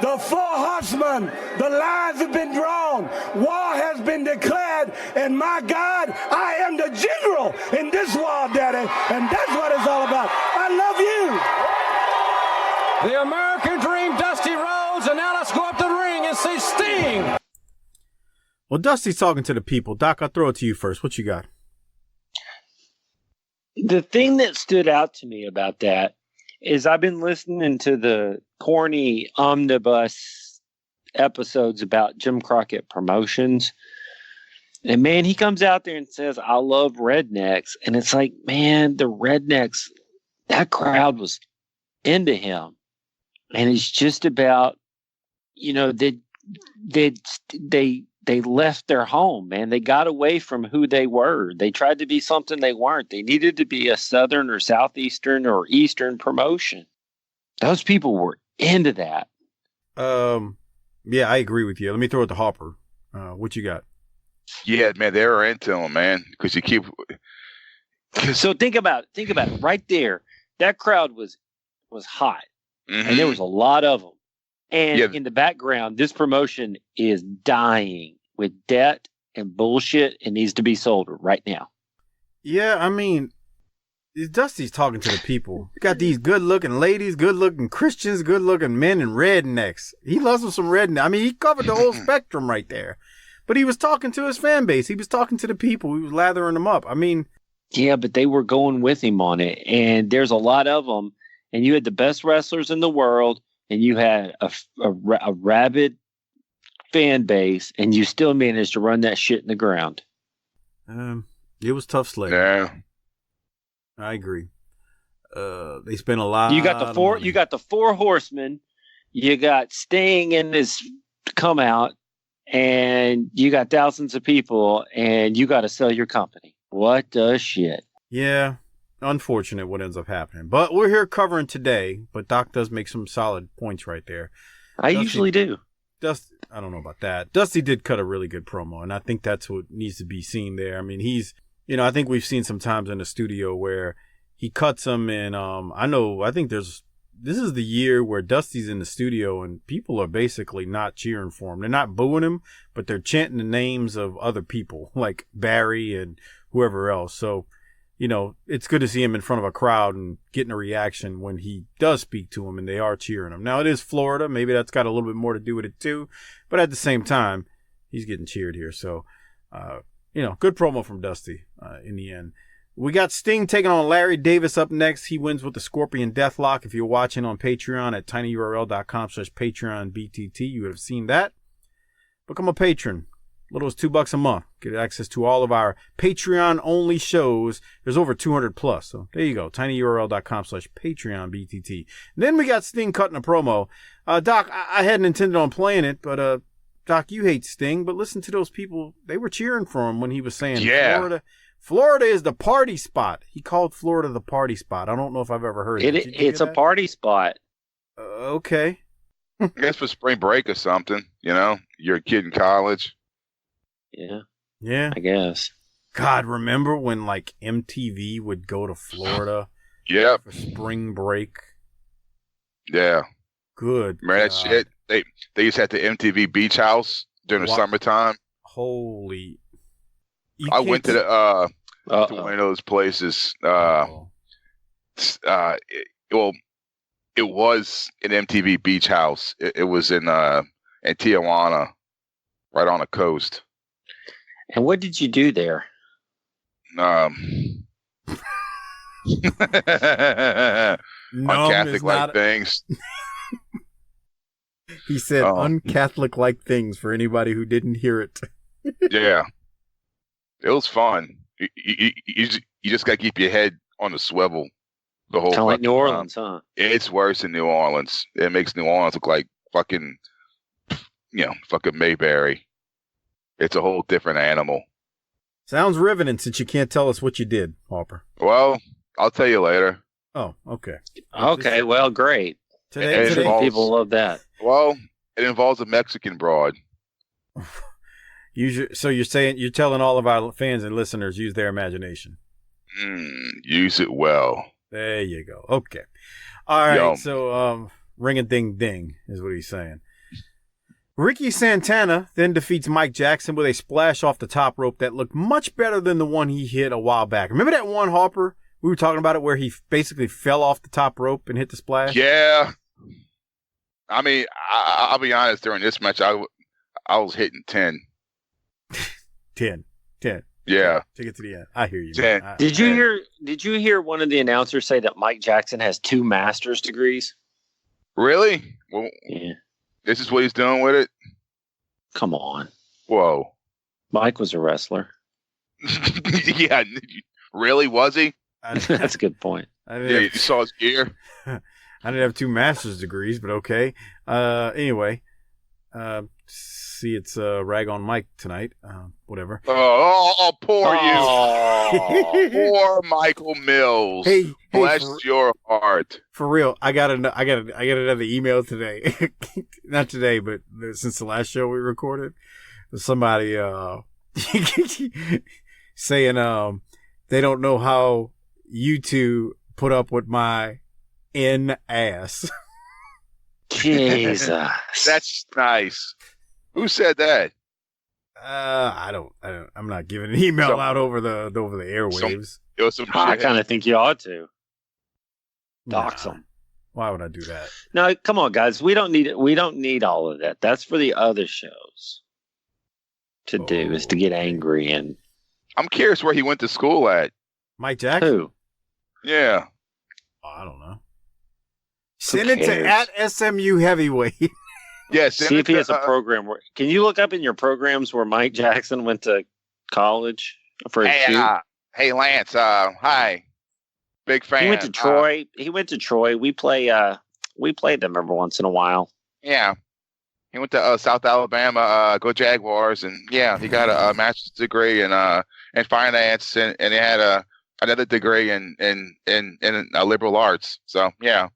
The 4 horsemen, the lines have been drawn. War has been declared. And my God, I am the general in this war, Daddy. And that's what it's all about. I love you. The American Dream, Dusty Rhodes, and now let's go up the ring and see Sting. Well, Dusty's talking to the people. Doc, I'll throw it to you first. What you got? The thing that stood out to me about that is I've been listening to the corny omnibus episodes about Jim Crockett Promotions. And man, he comes out there and says, I love rednecks. And it's like, man, the rednecks, that crowd was into him. And it's just about, you know, they left their home, man. They got away from who they were. They tried to be something they weren't. They needed to be a Southern or Southeastern or Eastern promotion. Those people were into that. Yeah, I agree with you. Let me throw it to Hopper. What you got? Yeah, man, they were into him, man, because you keep. So think about it. Right there, that crowd was hot, and there was a lot of them. And in the background, this promotion is dying with debt and bullshit and needs to be sold right now. Yeah, I mean, Dusty's talking to the people. You got these good-looking ladies, good-looking Christians, good-looking men, and rednecks. He loves them some rednecks. I mean, he covered the whole spectrum right there. But he was talking to his fan base. He was talking to the people. He was lathering them up. I mean... Yeah, but they were going with him on it. And there's a lot of them. And you had the best wrestlers in the world. And you had a rabid fan base, and you still managed to run that shit in the ground. It was tough sledding. Yeah, I agree. They spent a lot. You got the four. You got the 4 horsemen. You got Sting in this come out, and you got thousands of people, and you got to sell your company. What the shit? Yeah. Unfortunate what ends up happening. But we're here covering today, but Doc does make some solid points right there. I usually do. I don't know about that. Dusty did cut a really good promo, and I think that's what needs to be seen there. I mean, he's, I think we've seen some times in the studio where he cuts them, and I think this is the year where Dusty's in the studio and people are basically not cheering for him. They're not booing him, but they're chanting the names of other people like Barry and whoever else. So, it's good to see him in front of a crowd and getting a reaction when he does speak to him and they are cheering him. Now, it is Florida. Maybe that's got a little bit more to do with it, too. But at the same time, he's getting cheered here. So, good promo from Dusty in the end. We got Sting taking on Larry Davis up next. He wins with the Scorpion Deathlock. If you're watching on Patreon at tinyurl.com/PatreonBTT, you would have seen that. Become a patron. Little as $2 a month. Get access to all of our Patreon-only shows. There's over 200 plus. So there you go. tinyurl.com/PatreonBTT. And then we got Sting cutting a promo. Doc, I hadn't intended on playing it, but Doc, you hate Sting, but listen to those people. They were cheering for him when he was saying Florida is the party spot. He called Florida the party spot. I don't know if I've ever heard it. It's a party spot. Okay. I guess for spring break or something, you're a kid in college. Yeah, I guess. God, remember when MTV would go to Florida for spring break? Yeah. Good. Remember that shit? They used to have the MTV Beach House during the summertime. Holy. I went to to one of those places. It was an MTV Beach House. It was in Tijuana, right on the coast. And what did you do there? Un-Catholic-like things. He said un-Catholic-like things for anybody who didn't hear it. Yeah. It was fun. You just got to keep your head on the swivel the whole time. Kind of like New Orleans, huh? It's worse than New Orleans. It makes New Orleans look like fucking Mayberry. It's a whole different animal. Sounds riveting since you can't tell us what you did, Harper. Well, I'll tell you later. Oh, okay. Okay, well, great. Today people love that. Well, it involves a Mexican broad. So you're telling all of our fans and listeners use their imagination. Use it well. There you go. Okay. All right. So ring a ding ding is what he's saying. Ricky Santana then defeats Mike Jackson with a splash off the top rope that looked much better than the one he hit a while back. Remember that one, Harper? We were talking about it where he basically fell off the top rope and hit the splash? Yeah. I mean, I'll be honest, during this match, I was hitting 10. 10. Yeah. To get to the end. I hear you. 10. Did you hear one of the announcers say that Mike Jackson has 2 master's degrees? Really? Well, yeah. This is what he's doing with it? Come on. Whoa. Mike was a wrestler. Yeah. Really? Was he? That's a good point. You saw his gear? I didn't have 2 master's degrees, but okay. Anyway, see, it's Rag on Mike tonight. Whatever. Oh, poor you. Poor Michael Mills. Hey, bless your heart. For real, I got another email today. Not today, but since the last show we recorded, somebody saying they don't know how you two put up with my ass. Jesus. That's nice. Who said that? I'm not giving an email out over the airwaves. I kind of think you ought to. Dox them. Why would I do that? No, come on, guys. We don't need all of that. That's for the other shows to do, is to get angry. And I'm curious where he went to school at. Mike Jackson? Who? Yeah. Oh, I don't know. Send it to @SMU Heavyweight. Yes. See if he has a program. Can you look up in your programs where Mike Jackson went to college for his shoot? Hey, Lance. Hi. Big fan. He went to Troy. We play them every once in a while. Yeah. He went to South Alabama, go Jaguars, and yeah, he got a master's degree in finance, and he had another degree in liberal arts. So yeah,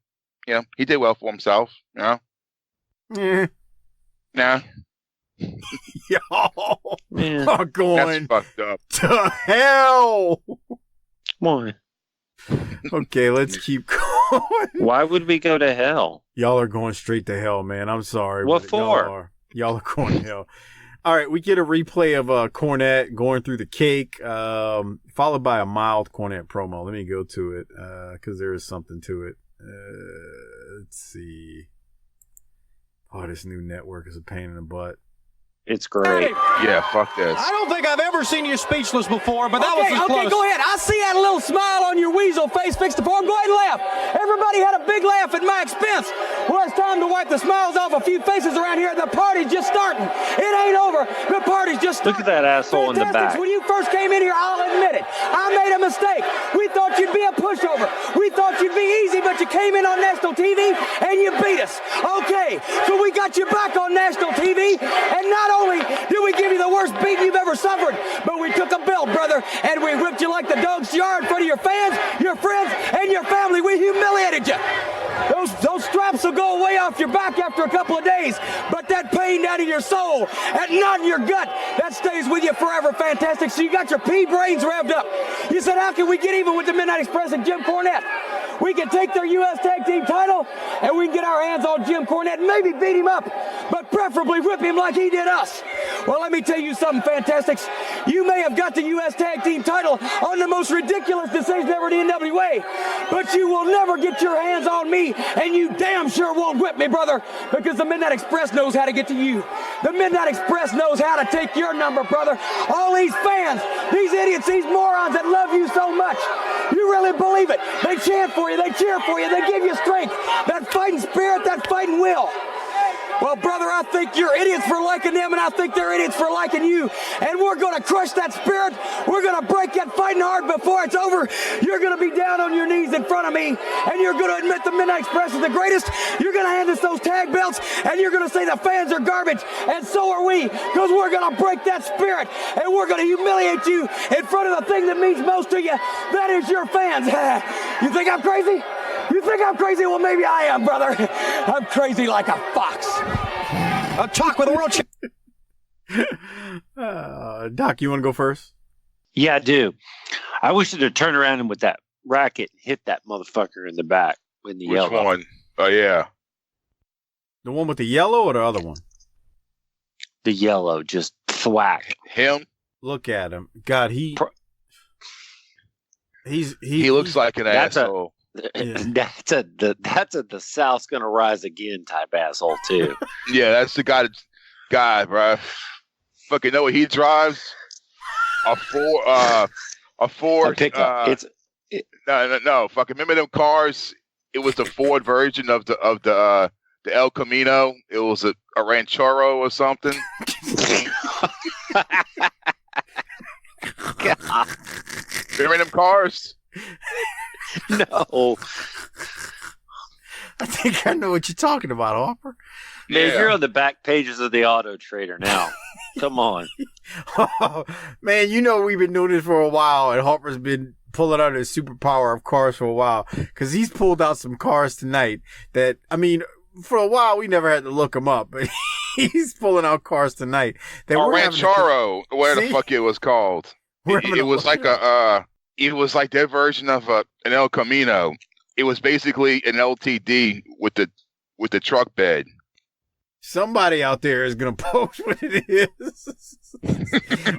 he did well for himself. Yeah. Nah. Y'all are going That's fucked up. to hell. Why? Okay, let's keep going. Why would we go to hell? Y'all are going straight to hell, man. I'm sorry. What but for? Y'all are going to hell. All right, we get a replay of Cornette going through the cake, followed by a mild Cornette promo. Let me go to it because there is something to it. Let's see. Oh, this new network is a pain in the butt. It's great. Yeah, fuck this. I don't think I've ever seen you speechless before, but that was as close. Okay, go ahead. I see that little smile on your weasel face fixed to form. Go ahead and laugh. Everybody had a big laugh at my expense. Well, it's time to wipe the smiles off a few faces around here. The party's just starting. It ain't over. The party's just starting. Look at that asshole in the back. When you first came in here, I'll admit it. I made a mistake. We thought you'd be a pushover. We thought you'd be easy, but you came in on national TV and you beat us. Okay, so we got you back on national TV, and not only did we give you the worst beating you've ever suffered, but we took a belt, brother, and we whipped you like the dog's yard in front of your fans, your friends, and your family. We humiliated you. Those straps will go away off your back after a couple of days, but that pain down in your soul, that knot in your gut, that stays with you forever. Fantastic. So you got your pea brains revved up. You said, how can we get even with the Midnight Express and Jim Cornette? We can take their U.S. Tag Team title, and we can get our hands on Jim Cornette and maybe beat him up, but preferably rip him like he did us. Well, let me tell you something, Fantastics. You may have got the U.S. Tag Team title on the most ridiculous decision ever in the NWA, but you will never get your hands on me, and you damn sure won't whip me, brother, because the Midnight Express knows how to get to you. The Midnight Express knows how to take your number, brother. All these fans, these idiots, these morons that love you so much, you really believe it. They chant for you, they cheer for you, they give you strength, that fighting spirit, that fighting will. Well, brother, I think you're idiots for liking them, and I think they're idiots for liking you. And we're going to crush that spirit. We're going to break that fighting heart before it's over. You're going to be down on your knees in front of me, and you're going to admit the Midnight Express is the greatest. You're going to hand us those tag belts, and you're going to say the fans are garbage, and so are we, because we're going to break that spirit, and we're going to humiliate you in front of the thing that means most to you. That is your fans. You think I'm crazy? You think I'm crazy? Well, maybe I am, brother. I'm crazy like a fox. A talk with a world Doc, you want to go first? Yeah, I do. I wish it had turned around and with that racket hit that motherfucker in the back with the yellow. Which one? Oh, yeah. The one with the yellow or the other one? The yellow, just thwack. Him? Look at him. God, he looks like an asshole. That's a the South's gonna rise again type asshole too. Yeah, that's the guy, bro. Fucking know what he drives? A Ford pickup. No. Fucking remember them cars? It was the Ford version of the El Camino. It was a Ranchero or something. God. Remember them cars? No. I think I know what you're talking about, Harper. Man, Yeah. you're on the back pages of the Auto Trader now. Come on. Oh, man, you know we've been doing this for a while, and Harper's been pulling out his superpower of cars for a while, because he's pulled out some cars tonight that, I mean, for a while we never had to look them up, but he's pulling out cars tonight. That Ranchero, where the fuck it was called. It was like it was like their version of an El Camino. It was basically an LTD with the truck bed. Somebody out there is going to post what it is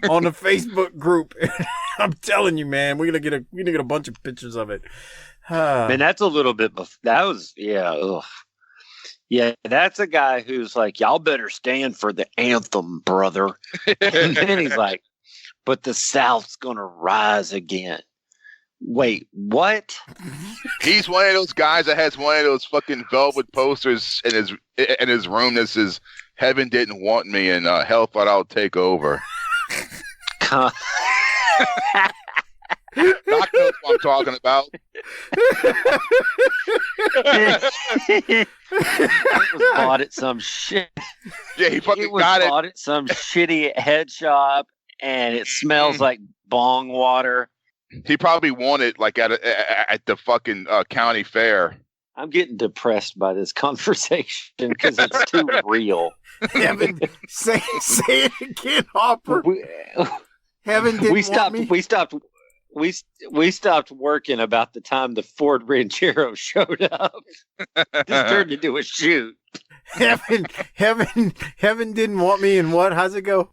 on the Facebook group. I'm telling you, man, we're going to get a bunch of pictures of it. Man, that's a little bit, ugh. Yeah, that's a guy who's like, y'all better stand for the anthem, brother. And then he's like, but the South's going to rise again. Wait, what? He's one of those guys that has one of those fucking velvet posters in his room that says, "Heaven didn't want me, and hell thought I'll take over." Doc knows what I'm talking about. It was bought at some shit. Yeah, he fucking got it. Bought at some shitty head shop, and it smells like bong water. He probably won it like at the fucking county fair. I'm getting depressed by this conversation because it's too real. Heaven, say it again, Harper. Heaven didn't want me. We stopped working about the time the Ford Ranchero showed up. This turned into a shoot. Heaven didn't want me, and what? How's it go?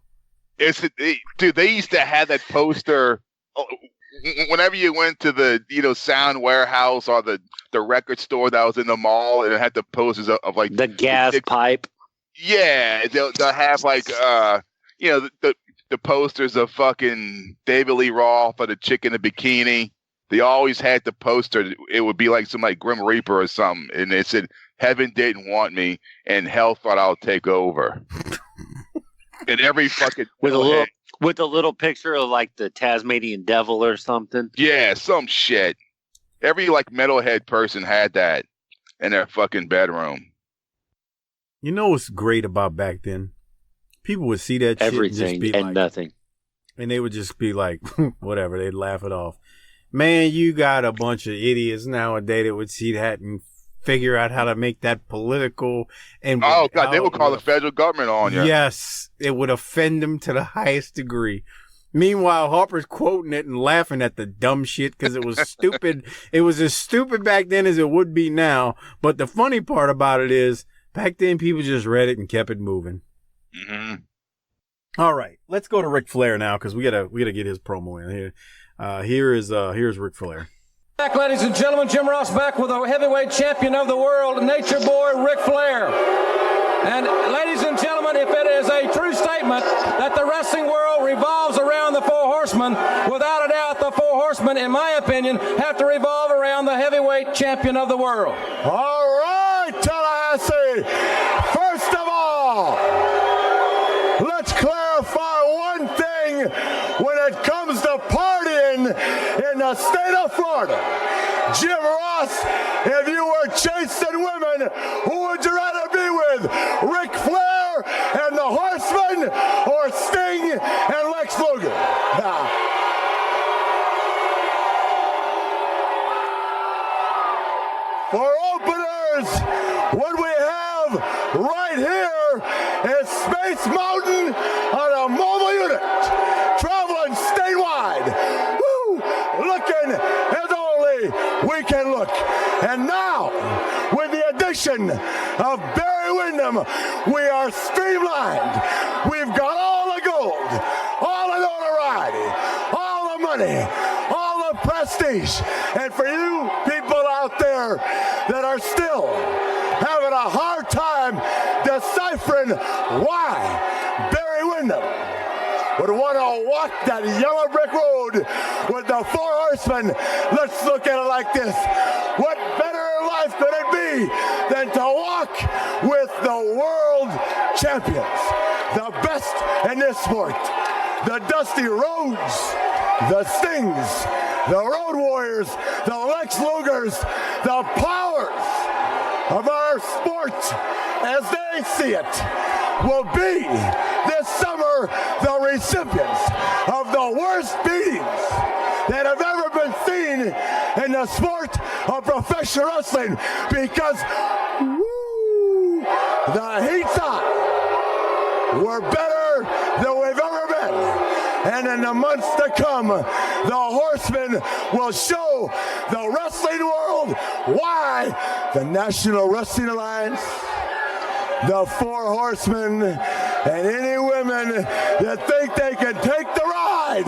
Dude, they used to have that poster. Whenever you went to the Sound Warehouse or the record store that was in the mall, and it had the posters of like the gas pipe. Yeah, they'll have like the posters of fucking David Lee Roth or the chick in the bikini. They always had the poster. It would be like some like Grim Reaper or something, and it said, "Heaven didn't want me, and hell thought I'll take over." And every fucking with a little picture of like the Tasmanian devil or something. Yeah, some shit. Every like metalhead person had that in their fucking bedroom. You know what's great about back then? People would see that shit everything and just be and like, nothing. And they would just be like, whatever, they'd laugh it off. Man, you got a bunch of idiots nowadays that would see that and figure out how to make that political. And oh God, they would call the federal government on you. Yes, it would offend them to the highest degree. Meanwhile, Harper's quoting it and laughing at the dumb shit because it was stupid. It was as stupid back then as it would be now. But the funny part about it is, back then people just read it and kept it moving. Mm-hmm. All right, let's go to Ric Flair now because we gotta get his promo in here. Here's Ric Flair. Back, ladies and gentlemen, Jim Ross back with a heavyweight champion of the world, Nature Boy Ric Flair. And ladies and gentlemen, if it is a true statement that the wrestling world revolves around the Four Horsemen, without a doubt, the Four Horsemen, in my opinion, have to revolve around the heavyweight champion of the world. All right, Tallahassee. First of all, let's clarify one thing when it comes to partying in the state of Florida. Jim Ross, if you were chasing women, who would you rather be with? Ric Flair and the Horsemen, or Sting and Lex Luger? For openers, what we have right here is Space Mountain on a mobile unit, traveling statewide. Woo! Looking as only we can look. And now, with the addition of Barry Barry Windham, we are streamlined. We've got all the gold, all the notoriety, all the money, all the prestige. And for you people out there that are still having a hard time deciphering why Barry Windham would want to walk that yellow brick road with the four horsemen, let's look at it like this. What better life could it be than to walk with the world champions, the best in this sport, the Dusty Rhodes, the Stings, the Road Warriors, the Lex Lugers, the powers of our sport as they see it will be this summer the recipients of the worst beatings that have ever been seen in the sport of professional wrestling, because woo, the heat's on. We're better than we've ever been. And in the months to come, the Horsemen will show the wrestling world why the National Wrestling Alliance, the Four Horsemen, and any women that think they can take the ride,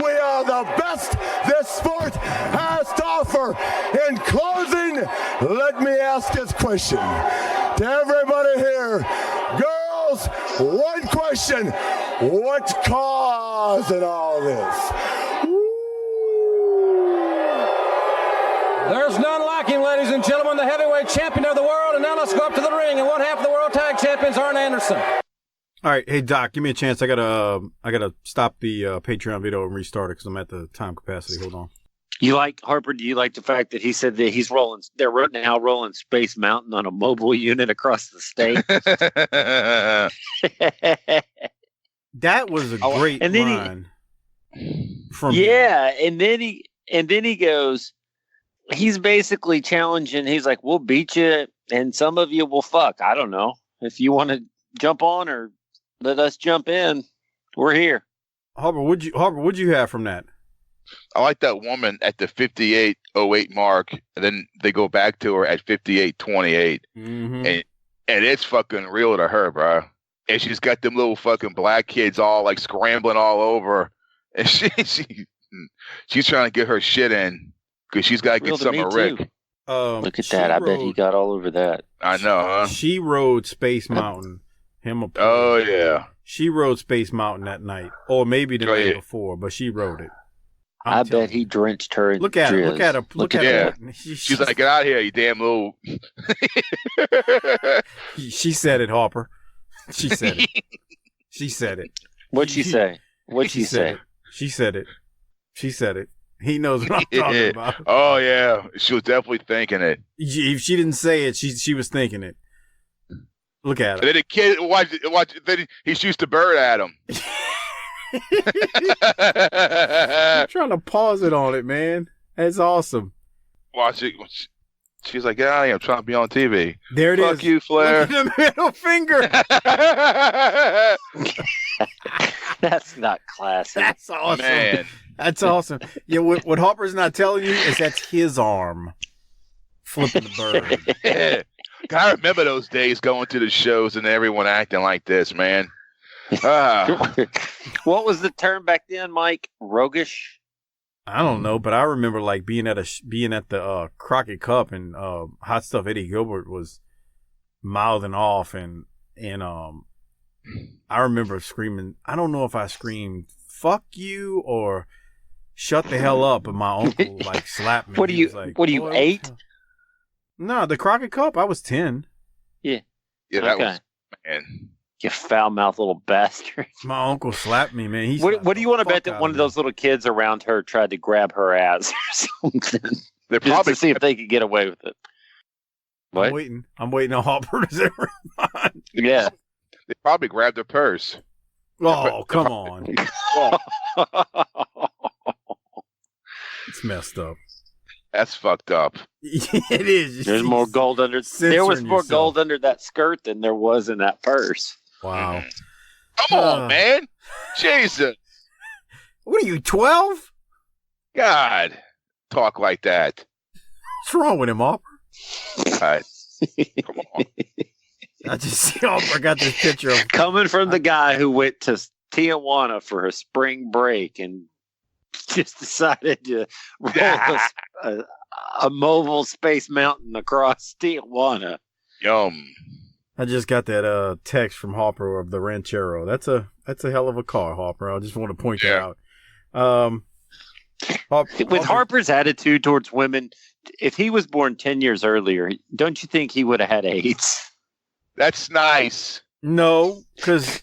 we are the best this sport has to offer. In closing, let me ask this question to everybody here. Girls, one question. What's causing all this? There's none like him, ladies and gentlemen, the heavyweight champion of the world. And now let's go up to the ring. And one half of the world tag champions, Arn Anderson. All right, hey Doc, give me a chance. I gotta stop the Patreon video and restart it because I'm at the time capacity. Hold on. You like Harper? Do you like the fact that he said that he's rolling? They're now rolling Space Mountain on a mobile unit across the state. That was a great line. And then he goes. He's basically challenging. He's like, "We'll beat you, and some of you will fuck. I don't know if you want to jump on or let us jump in. We're here." Harper, what'd you have from that? I like that woman at the 58:08 mark, and then they go back to her at 58:28, and it's fucking real to her, bro. And she's got them little fucking black kids all like scrambling all over, and she's trying to get her shit in because she's got to get some of Rick. Look at that! I bet he got all over that. I know, huh? She rode Space Mountain. Oh yeah. She rode Space Mountain that night, or maybe the night before, but she rode it. I bet he drenched her in Look at her. Look at her. She's like, "Get out of here, you damn little." She said it, Harper. She said it. She said it. What'd she say? What'd she say? She said it. She said it. He knows what I'm talking about. Oh yeah, she was definitely thinking it. If she didn't say it, she was thinking it. Look at her. And then the kid watch. Then he shoots the bird at him. I'm trying to pause it on it, man. That's awesome. Watch it. She's like, "Get out of here! I'm trying to be on TV." There it is. Fuck you, Flair. Look at the middle finger. That's not classic. That's awesome. Man. That's awesome. Yeah, what Harper's not telling you is that's his arm flipping the bird. Yeah. I remember those days going to the shows and everyone acting like this, man. What was the term back then, Mike? Roguish? I don't know, but I remember like being at the Crockett Cup and Hot Stuff Eddie Gilbert was mouthing off and I remember screaming. I don't know if I screamed "fuck you" or "shut the hell up," and my uncle like slapped me. What are you 8? No, the Crockett Cup. I was 10. Yeah. Yeah, that was, man. You foul-mouthed little bastard. My uncle slapped me, man. What do you want to bet that one of those little kids around her tried to grab her ass or something? They're just probably to see if they could get away with it. What? I'm waiting on Harper to respond. Yeah. They probably grabbed her purse. Oh, come on. It's messed up. That's fucked up. It is. There's more gold under. There was more gold under that skirt than there was in that purse. Wow. Come on, man. Jesus. What are you, 12? God. Talk like that. What's wrong with him, Harper? God. Come on. I just see I got this picture of coming from the guy who went to Tijuana for a spring break and just decided to roll a mobile Space Mountain across Tijuana. Yum. I just got that text from Harper of the Ranchero. That's a hell of a car, Harper. I just want to point that out. With Harper's attitude towards women, if he was born 10 years earlier, don't you think he would have had AIDS? That's nice. No, because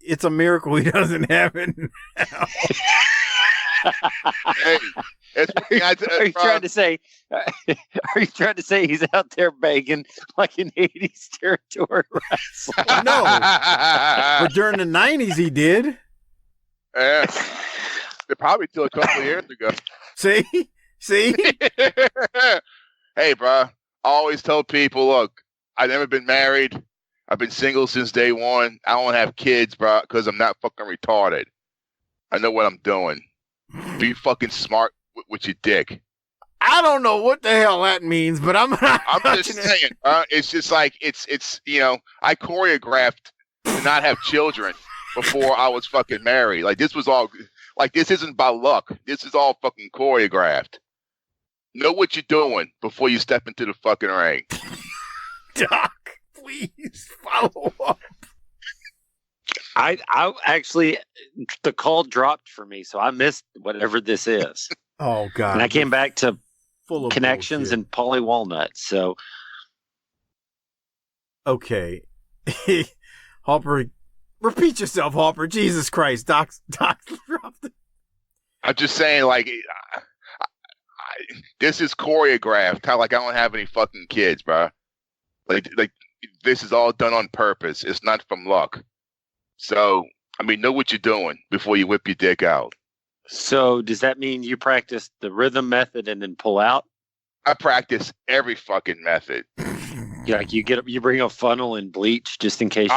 it's a miracle he doesn't have it now. Hey, are you trying to say? Are you trying to say he's out there begging like an '80s territory wrestler? No, but during the '90s he did. Yeah, probably till a couple of years ago. See. Hey, bro. I always tell people, look, I've never been married. I've been single since day one. I don't have kids, bro, because I'm not fucking retarded. I know what I'm doing. Be fucking smart with your dick. I don't know what the hell that means, but I'm just saying. It's just like it's I choreographed to not have children before I was fucking married. Like this was all like this isn't by luck. This is all fucking choreographed. Know what you're doing before you step into the fucking ring. Doc, please follow up. I actually, the call dropped for me, so I missed whatever this is. Oh, God. And I came back to full of Connections bullshit. and Polly Walnut, so. Okay. Harper, repeat yourself, Harper. Jesus Christ. Doc dropped it. I'm just saying, like, this is choreographed. How, like, I don't have any fucking kids, bro. Like, this is all done on purpose. It's not from luck. So, I mean, know what you're doing before you whip your dick out. So, does that mean you practice the rhythm method and then pull out? I practice every fucking method. Like you bring a funnel and bleach just in case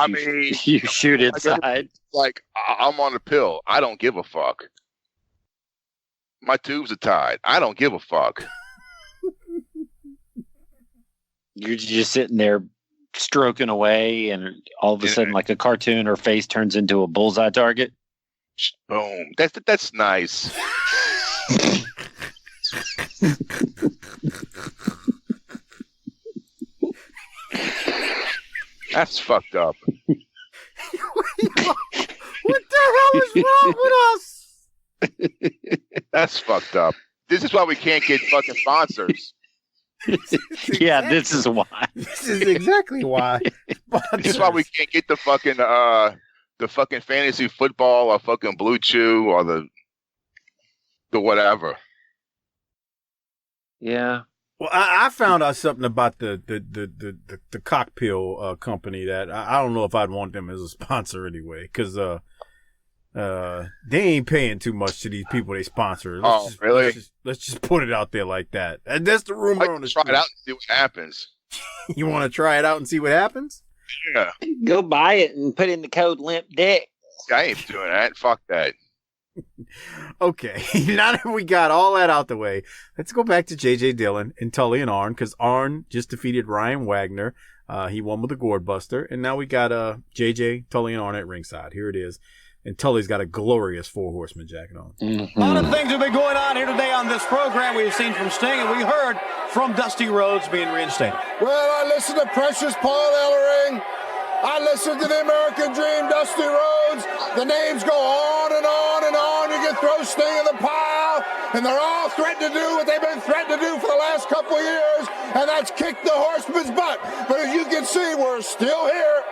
you shoot inside. Like I'm on a pill. I don't give a fuck. My tubes are tied. I don't give a fuck. You're just sitting there stroking away, and all of a sudden, like a cartoon, her face turns into a bullseye target. Boom. That's nice. That's fucked up. What the hell is wrong with us? That's fucked up. This is why we can't get fucking sponsors. Yeah, this is why. This is exactly why. This is why we can't get the fucking fantasy football or fucking Blue Chew or the whatever. Yeah. Well, I found out something about the cock pill company that I don't know if I'd want them as a sponsor anyway, because they ain't paying too much to these people they sponsor. Really? Let's just put it out there like that. And that's the rumor on the try street. it out and see what happens. You want to try it out and see what happens? Yeah. Go buy it and put in the code Limp Dick. I ain't doing that. Fuck that. Okay, now that we got all that out the way, let's go back to J.J. Dillon and Tully and Arn, because Arn just defeated Ryan Wagner. He won with a gourd buster, and now we got J.J., Tully, and Arn at ringside. Here it is. And Tully's got a glorious Four Horsemen jacket on. A lot of things have been going on here today on this program. We've seen from Sting, and we heard from Dusty Rhodes being reinstated. Well, I listened to Precious Paul Ellering. I listened to the American Dream, Dusty Rhodes. The names go on and on and on. You can throw Sting in the pile, and they're all threatened to do what they've been threatened to do for the last couple of years, and that's kick the Horsemen's butt. But as you can see, we're still here.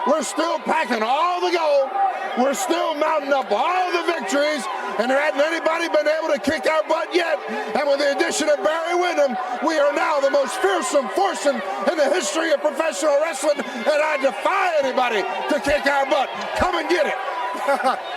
We're still packing all the gold. We're still mounting up all the victories, and there hasn't anybody been able to kick our butt yet. And with the addition of Barry Windham, we are now the most fearsome foursome in the history of professional wrestling, and I defy anybody to kick our butt. Come and get it.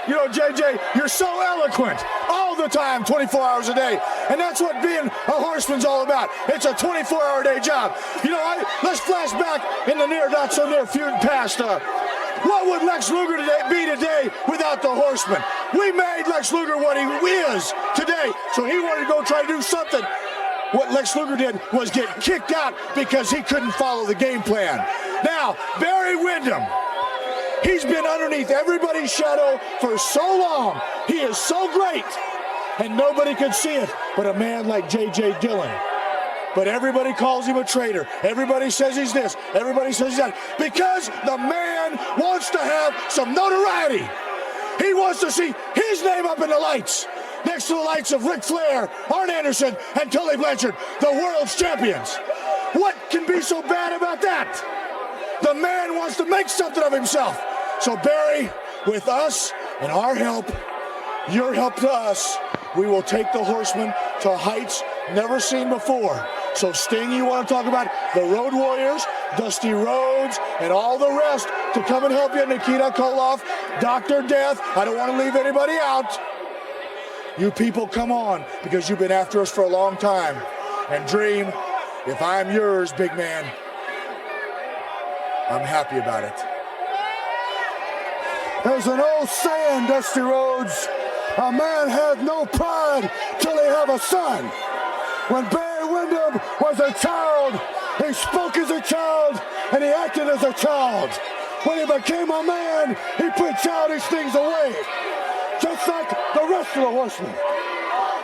You know, JJ, you're so eloquent all the time, 24 hours a day. And that's what being a horseman's all about. It's a 24-hour day job. You know, let's flash back in the near, not so near past. What would Lex Luger be today without the Horsemen? We made Lex Luger what he is today, so he wanted to go try to do something what Lex Luger did was get kicked out because he couldn't follow the game plan. Now, Barry Windham, he's been underneath everybody's shadow for so long. He is so great, and nobody can see it but a man like J.J. Dillon. But everybody calls him a traitor. Everybody says he's this. Everybody says he's that. Because the man wants to have some notoriety. He wants to see his name up in the lights, next to the lights of Ric Flair, Arn Anderson, and Tully Blanchard, the world's champions. What can be so bad about that? The man wants to make something of himself. So Barry, with us and our help, your help to us, we will take the Horsemen to heights never seen before. So Sting, you want to talk about the Road Warriors, Dusty Rhodes, and all the rest to come and help you. Nikita Koloff, Dr. Death. I don't want to leave anybody out. You people come on, because you've been after us for a long time. And Dream, if I'm yours, big man, I'm happy about it. There's an old saying, Dusty Rhodes, a man has no pride till he have a son. When Barry Windham was a child, he spoke as a child and he acted as a child. When he became a man, he put childish things away, just like the rest of the Horsemen.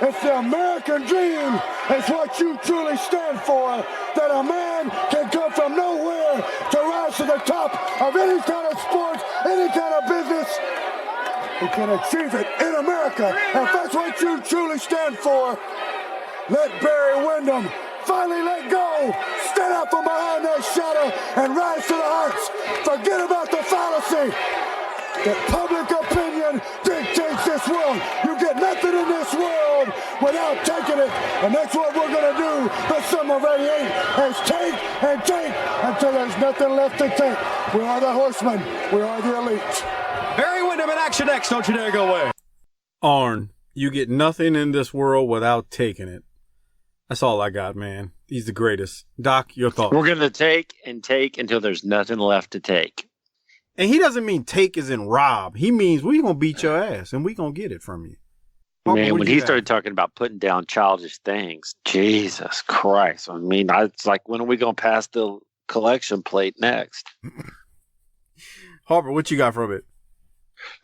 It's the American dream. It's what you truly stand for, that a man can come from nowhere to rise to the top of any kind of sport, any kind of business. He can achieve it in America. And if that's what you truly stand for, let Barry Windham finally let go. Stand out from behind that shadow and rise to the heights. Forget about the fallacy that public opinion dictates this world. You get nothing in this world without taking it. And that's what we're going to do the summer of '88, is take and take until there's nothing left to take. We are the Horsemen. We are the elite. Barry Windham in Action X. Don't you dare go away. Arn, you get nothing in this world without taking it. That's all I got, man. He's the greatest. Doc, your thoughts? We're going to take and take until there's nothing left to take. And he doesn't mean take as in rob. He means we going to beat your ass and we going to get it from you. Man, when he started talking about putting down childish things, Jesus Christ. I mean, it's like, when are we going to pass the collection plate next? Harper, what you got from it?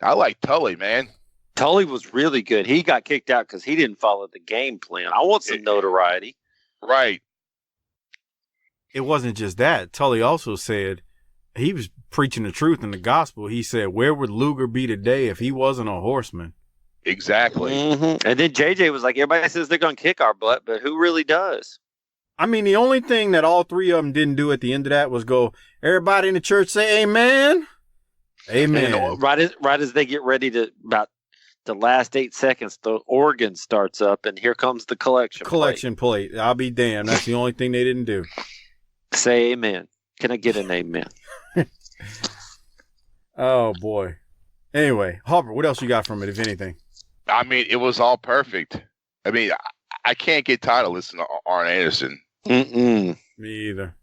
I like Tully, man. Tully was really good. He got kicked out because he didn't follow the game plan. I want some notoriety. Right. It wasn't just that. Tully also said he was preaching the truth in the gospel. He said, where would Luger be today if he wasn't a horseman? Exactly. Mm-hmm. And then JJ was like, everybody says they're going to kick our butt, but who really does? I mean, the only thing that all three of them didn't do at the end of that was go, everybody in the church say amen. Amen. And right as they get ready to, about the last 8 seconds, the organ starts up, and here comes the collection plate. I'll be damned. That's the only thing they didn't do. Say amen. Can I get an amen? Oh, boy. Anyway, Harper, what else you got from it, if anything? I mean, it was all perfect. I mean, I can't get tired of listening to Arn Anderson. Mm-mm. Me either.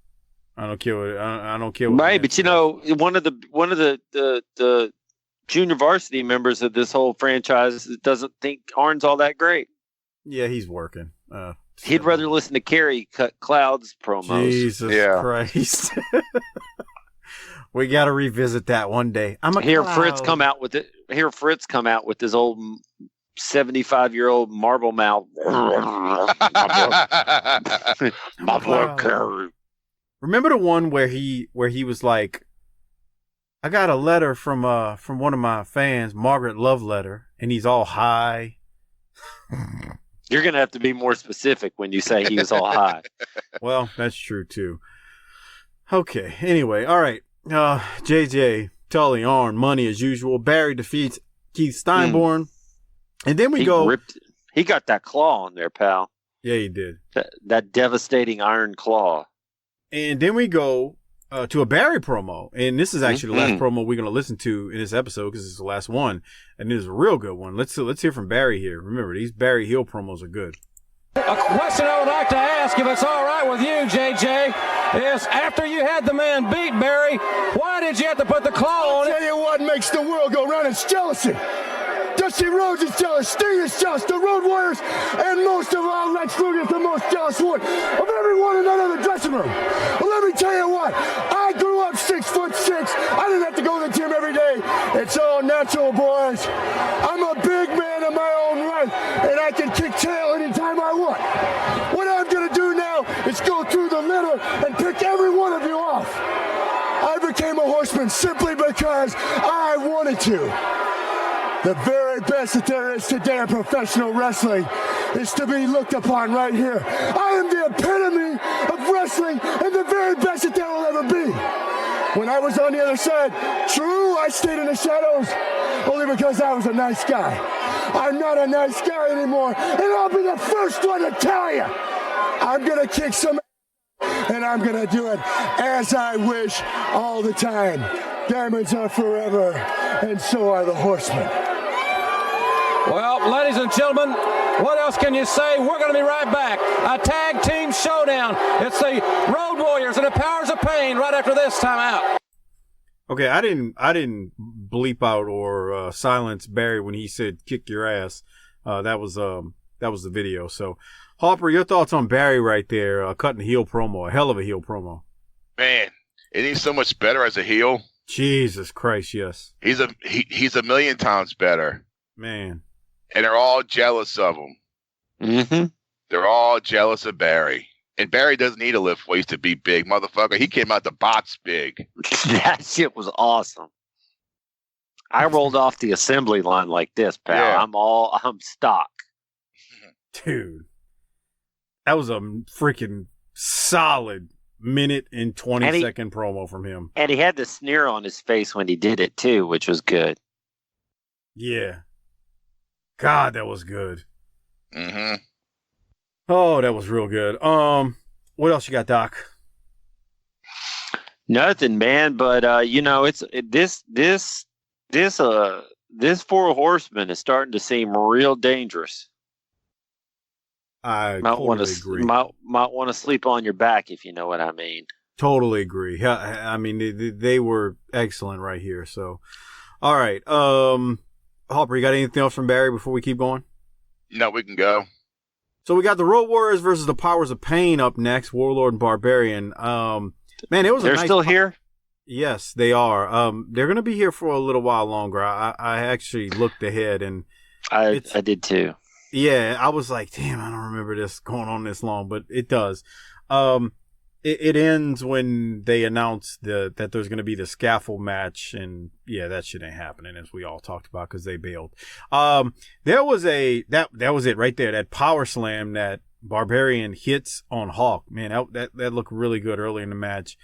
I don't care what. I don't care what. Right, but you know, one of the junior varsity members of this whole franchise doesn't think Arn's all that great. Yeah, he's working. He'd rather listen to Kerry cut Cloud's promos. Jesus Christ. We got to revisit that one day. Fritz come out with it. Hear Fritz come out with his old 75-year-old marble mouth. My boy Kerry. Remember the one where he was like, I got a letter from one of my fans, Margaret Love Letter, and he's all high. You're gonna have to be more specific when you say he was all high. Well, that's true too. Okay. Anyway, all right. JJ, Tully, Arn, money as usual. Barry defeats Keith Steinborn, and then he got that claw on there, pal. Yeah, he did. That devastating iron claw. And then we go to a Barry promo, and this is actually the last promo we're going to listen to in this episode because it's the last one, and it is a real good one. Let's hear from Barry here. Remember, these Barry Hill promos are good. A question I would like to ask, if it's all right with you, JJ, is after you had the man beat, Barry, why did you have to put the claw on it? I'll tell you what makes the world go round, it's jealousy. Dusty Rhodes is jealous. Sting is jealous. The Road Warriors, and most of all, Lex Luger is the most jealous one of everyone in that other dressing room. But let me tell you what, I grew up 6'6". I didn't have to go to the gym every day. It's all natural, boys. I'm a big man in my own right, and I can kick tail anytime I want. What I'm going to do now is go through the litter and pick every one of you off. I became a horseman simply because I wanted to. The very best that there is today in professional wrestling is to be looked upon right here. I am the epitome of wrestling and the very best that there will ever be. When I was on the other side, true, I stayed in the shadows only because I was a nice guy. I'm not a nice guy anymore, and I'll be the first one to tell you. I'm going to kick some ass, and I'm going to do it as I wish all the time. Diamonds are forever, and so are the Horsemen. Well, ladies and gentlemen, what else can you say? We're going to be right back. A tag team showdown. It's the Road Warriors and the Powers of Pain right after this time out. Okay, I didn't bleep out or silence Barry when he said "kick your ass." That was the video. So, Harper, your thoughts on Barry right there, cutting a heel promo, a hell of a heel promo. Man, isn't he so much better as a heel? Jesus Christ, yes. He's a million times better. Man. And they're all jealous of him. Mm-hmm. They're all jealous of Barry. And Barry doesn't need to lift weights to be big, motherfucker. He came out the box big. That shit was awesome. I rolled off the assembly line like this, pal. Yeah. I'm stock. Dude. That was a freaking solid minute and 20-second promo from him. And he had the sneer on his face when he did it, too, which was good. Yeah. God, that was good. Mm-hmm. Oh, that was real good. What else you got, Doc? Nothing, man. But this four horsemen is starting to seem real dangerous. I totally agree. Might want to sleep on your back, if you know what I mean. Totally agree. I mean, they were excellent right here. So, all right. Harper, you got anything else from Barry before we keep going? No, we can go. So we got the Road Warriors versus the Powers of Pain up next, Warlord and Barbarian. Man, it was They're still here? Yes, they are. They're going to be here for a little while longer. I actually looked ahead and I did too. Yeah, I was like, damn, I don't remember this going on this long, but it does. It ends when they announce that there's going to be the scaffold match, and yeah, that shit ain't happening, as we all talked about, because they bailed. There was that was it right there, that power slam that Barbarian hits on Hawk. Man, that looked really good early in the match.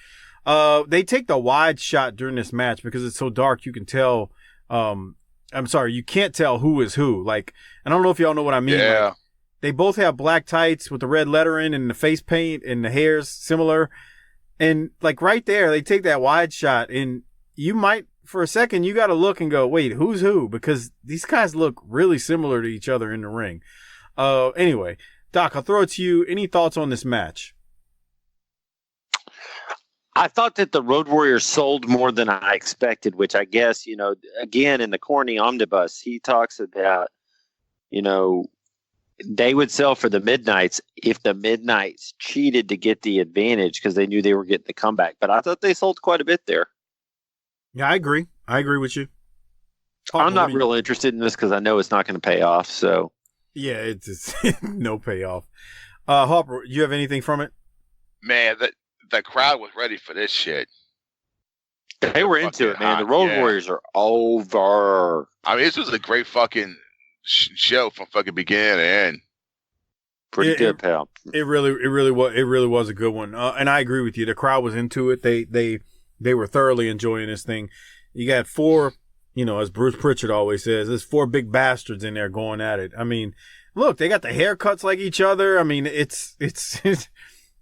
They take the wide shot during this match because it's so dark you can tell. You can't tell who is who. Like, I don't know if y'all know what I mean. Yeah. Like, they both have black tights with the red lettering and the face paint and the hair's similar. And like right there, they take that wide shot and you might, for a second, you got to look and go, wait, who's who? Because these guys look really similar to each other in the ring. Anyway, Doc, I'll throw it to you. Any thoughts on this match? I thought that the Road Warriors sold more than I expected, which I guess, again, in the Corny Omnibus, he talks about, they would sell for the Midnights if the Midnights cheated to get the advantage because they knew they were getting the comeback. But I thought they sold quite a bit there. Yeah, I agree. I agree with you. I'm not real interested in this because I know it's not going to pay off. So yeah, it's no payoff. Harper, you have anything from it? Man, the crowd was ready for this shit. They were into it, man. The Road Warriors are over. I mean, this was a great fucking show from fucking beginning to end. Pretty good, pal. It really was a good one. And I agree with you. The crowd was into it. They were thoroughly enjoying this thing. You got four, as Bruce Pritchard always says, there's four big bastards in there going at it. I mean, look, they got the haircuts like each other. I mean, it's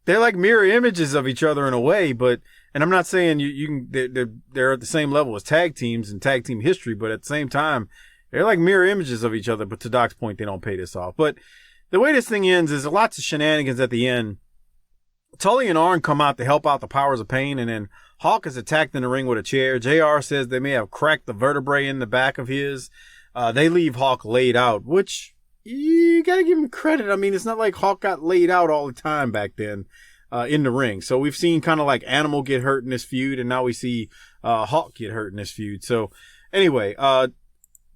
they're like mirror images of each other in a way, and I'm not saying they're at the same level as tag teams and tag team history, but at the same time, they're like mirror images of each other. But to Doc's point, they don't pay this off. But the way this thing ends is lots of shenanigans at the end. Tully and Arn come out to help out the Powers of Pain, and then Hawk is attacked in the ring with a chair. JR says they may have cracked the vertebrae in the back of his. They leave Hawk laid out, which you got to give him credit. I mean, it's not like Hawk got laid out all the time back then in the ring. So we've seen kind of like Animal get hurt in this feud, and now we see Hawk get hurt in this feud. So anyway,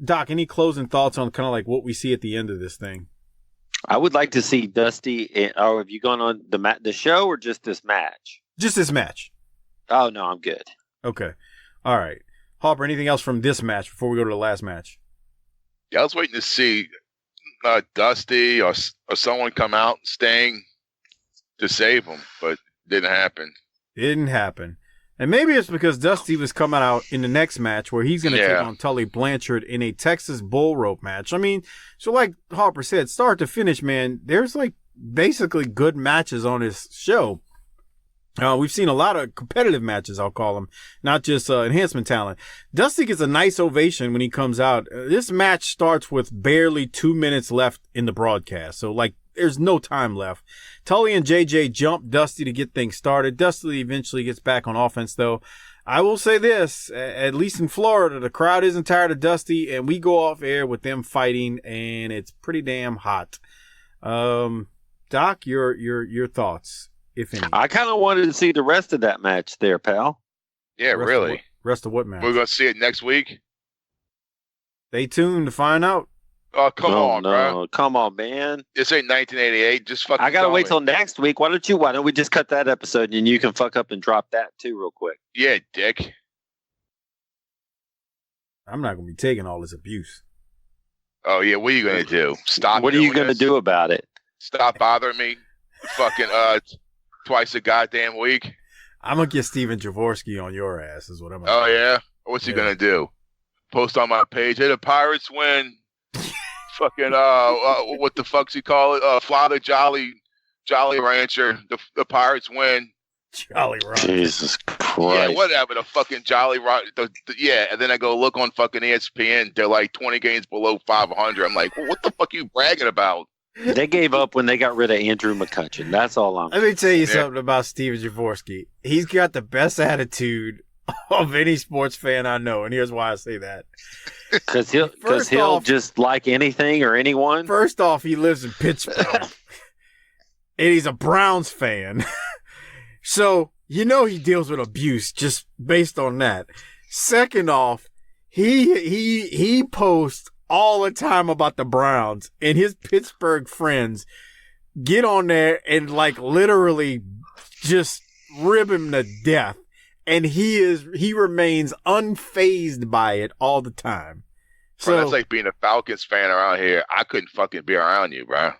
Doc, any closing thoughts on kind of like what we see at the end of this thing? I would like to see Dusty. Or have you gone on the show or just this match? Just this match. Oh, no, I'm good. Okay. All right. Harper, anything else from this match before we go to the last match? Yeah, I was waiting to see Dusty or someone come out, Sting, to save him, but it didn't happen. Didn't happen. And maybe it's because Dusty was coming out in the next match where he's going to take on Tully Blanchard in a Texas bull rope match. I mean, so like Harper said, start to finish, man, there's like basically good matches on this show. We've seen a lot of competitive matches, I'll call them, not just enhancement talent. Dusty gets a nice ovation when he comes out. This match starts with barely 2 minutes left in the broadcast, so like there's no time left. Tully and JJ jump Dusty to get things started. Dusty eventually gets back on offense, though. I will say this, at least in Florida, the crowd isn't tired of Dusty, and we go off air with them fighting, and it's pretty damn hot. Doc, your thoughts, if any? I kind of wanted to see the rest of that match there, pal. Yeah, really. Rest of what match? We're going to see it next week? Stay tuned to find out. Oh, come on, bro. Come on, man. This ain't 1988. Just fucking I got to wait till next week. Why don't we just cut that episode and you can fuck up and drop that too real quick? Yeah, dick. I'm not going to be taking all this abuse. Oh, yeah. What are you going to do? Stop. What are you going to do about it? Stop bothering me fucking twice a goddamn week. I'm going to get Steven Javorsky on your ass is what I'm going to do. Oh, yeah? What's he going to do? Post on my page, hey, the Pirates win. Fucking what the fuck's he call it? Florida Jolly Rancher. The Pirates win. Jolly Rancher. Jesus Christ. Yeah, whatever. The fucking Jolly Rancher. Yeah, and then I go look on fucking ESPN. They're like 20 games below 500. I'm like, well, what the fuck are you bragging about? They gave up when they got rid of Andrew McCutcheon. That's all I'm. Let me tell you something about Steven Javorsky. He's got the best attitude of any sports fan I know, and here's why I say that. Because he'll just like anything or anyone. First off, he lives in Pittsburgh, and he's a Browns fan. So, you know he deals with abuse just based on that. Second off, he posts all the time about the Browns, and his Pittsburgh friends get on there and like literally just rib him to death. And he remains unfazed by it all the time. So bro, that's like being a Falcons fan around here. I couldn't fucking be around you, bro.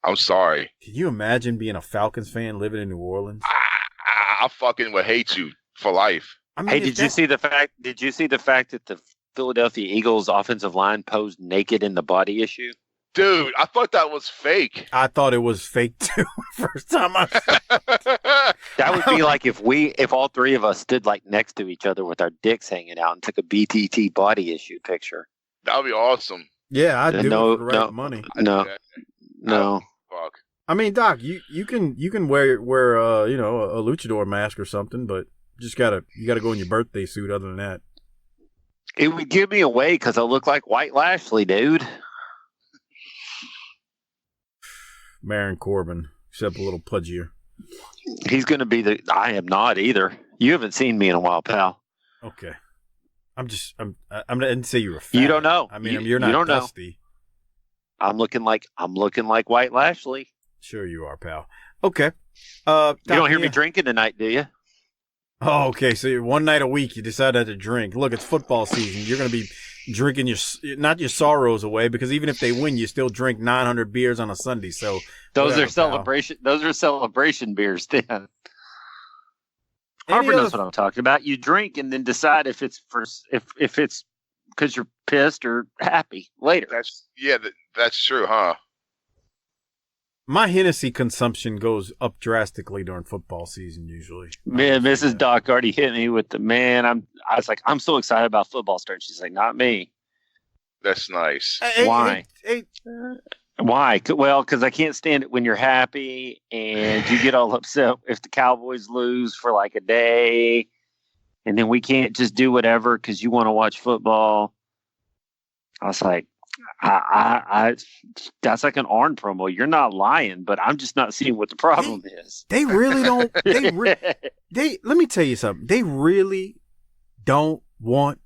I'm sorry. Can you imagine being a Falcons fan living in New Orleans? I fucking would hate you for life. I mean, Did you see the fact that the Philadelphia Eagles offensive line posed naked in the body issue? Dude, I thought that was fake. I thought it was fake too. First time I saw it. That would be like if all three of us stood like next to each other with our dicks hanging out and took a BTT body issue picture. That would be awesome. Yeah, I'd do it for the right money. No. Fuck. I mean, Doc, you can wear a luchador mask or something, but you gotta go in your birthday suit. Other than that, it would give me away because I look like White Lashley, dude. Baron Corbin, except a little pudgier. He's going to be I am not either. You haven't seen me in a while, pal. Okay. I didn't say you were fat. You don't know. I mean, you're not Dusty. Know. I'm looking like White Lashley. Sure you are, pal. Okay. You don't hear me drinking tonight, do you? Oh, okay. So one night a week you decide not to drink. Look, it's football season. You're going to be drinking not your sorrows away, because even if they win, you still drink 900 beers on a Sunday. So those are celebration beers. Then Harper knows what I'm talking about. You drink and then decide if it's because you're pissed or happy later. That's true, huh? My Hennessy consumption goes up drastically during football season usually. Man, Mrs. Doc already hit me with the man. I was like, I'm so excited about football starting. She's like, not me. That's nice. Why? Why? Well, because I can't stand it when you're happy and you get all upset if the Cowboys lose for like a day, and then we can't just do whatever because you want to watch football. I was like, I that's like an Arn promo. You're not lying, but I'm just not seeing what the problem is. They really don't. They let me tell you something. They really don't want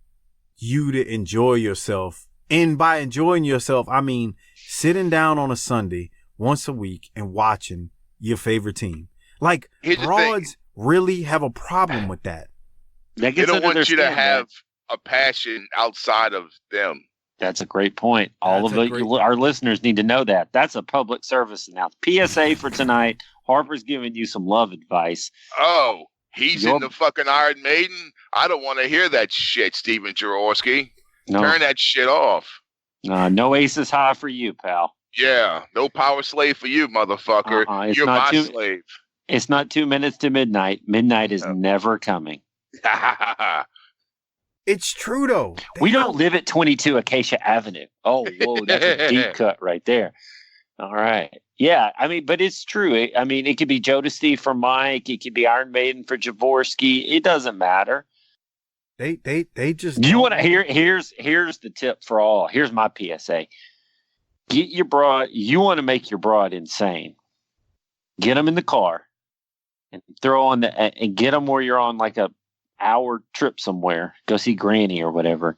you to enjoy yourself. And by enjoying yourself, I mean sitting down on a Sunday once a week and watching your favorite team. Like, broads really have a problem with that. They don't want you to have a passion outside of them. That's a great point. Our listeners need to know that. That's a public service now. PSA for tonight. Harper's giving you some love advice. Oh, he's in the fucking Iron Maiden? I don't want to hear that shit, Steven Jaworski. No. Turn that shit off. No Aces High for you, pal. Yeah, no Power Slave for you, motherfucker. You're my slave. It's not 2 minutes to midnight. Midnight is never coming. It's true, though. We don't live at 22 Acacia Avenue. Oh, whoa, that's a deep cut right there. All right. Yeah, I mean, but it's true. I mean, it could be Jodeci for Mike. It could be Iron Maiden for Jaworski. It doesn't matter. They just. You want to hear? Here's the tip for all. Here's my PSA. Get your broad. You want to make your broad insane. Get them in the car and throw on and get them where you're on like a hour trip somewhere. Go see Granny or whatever,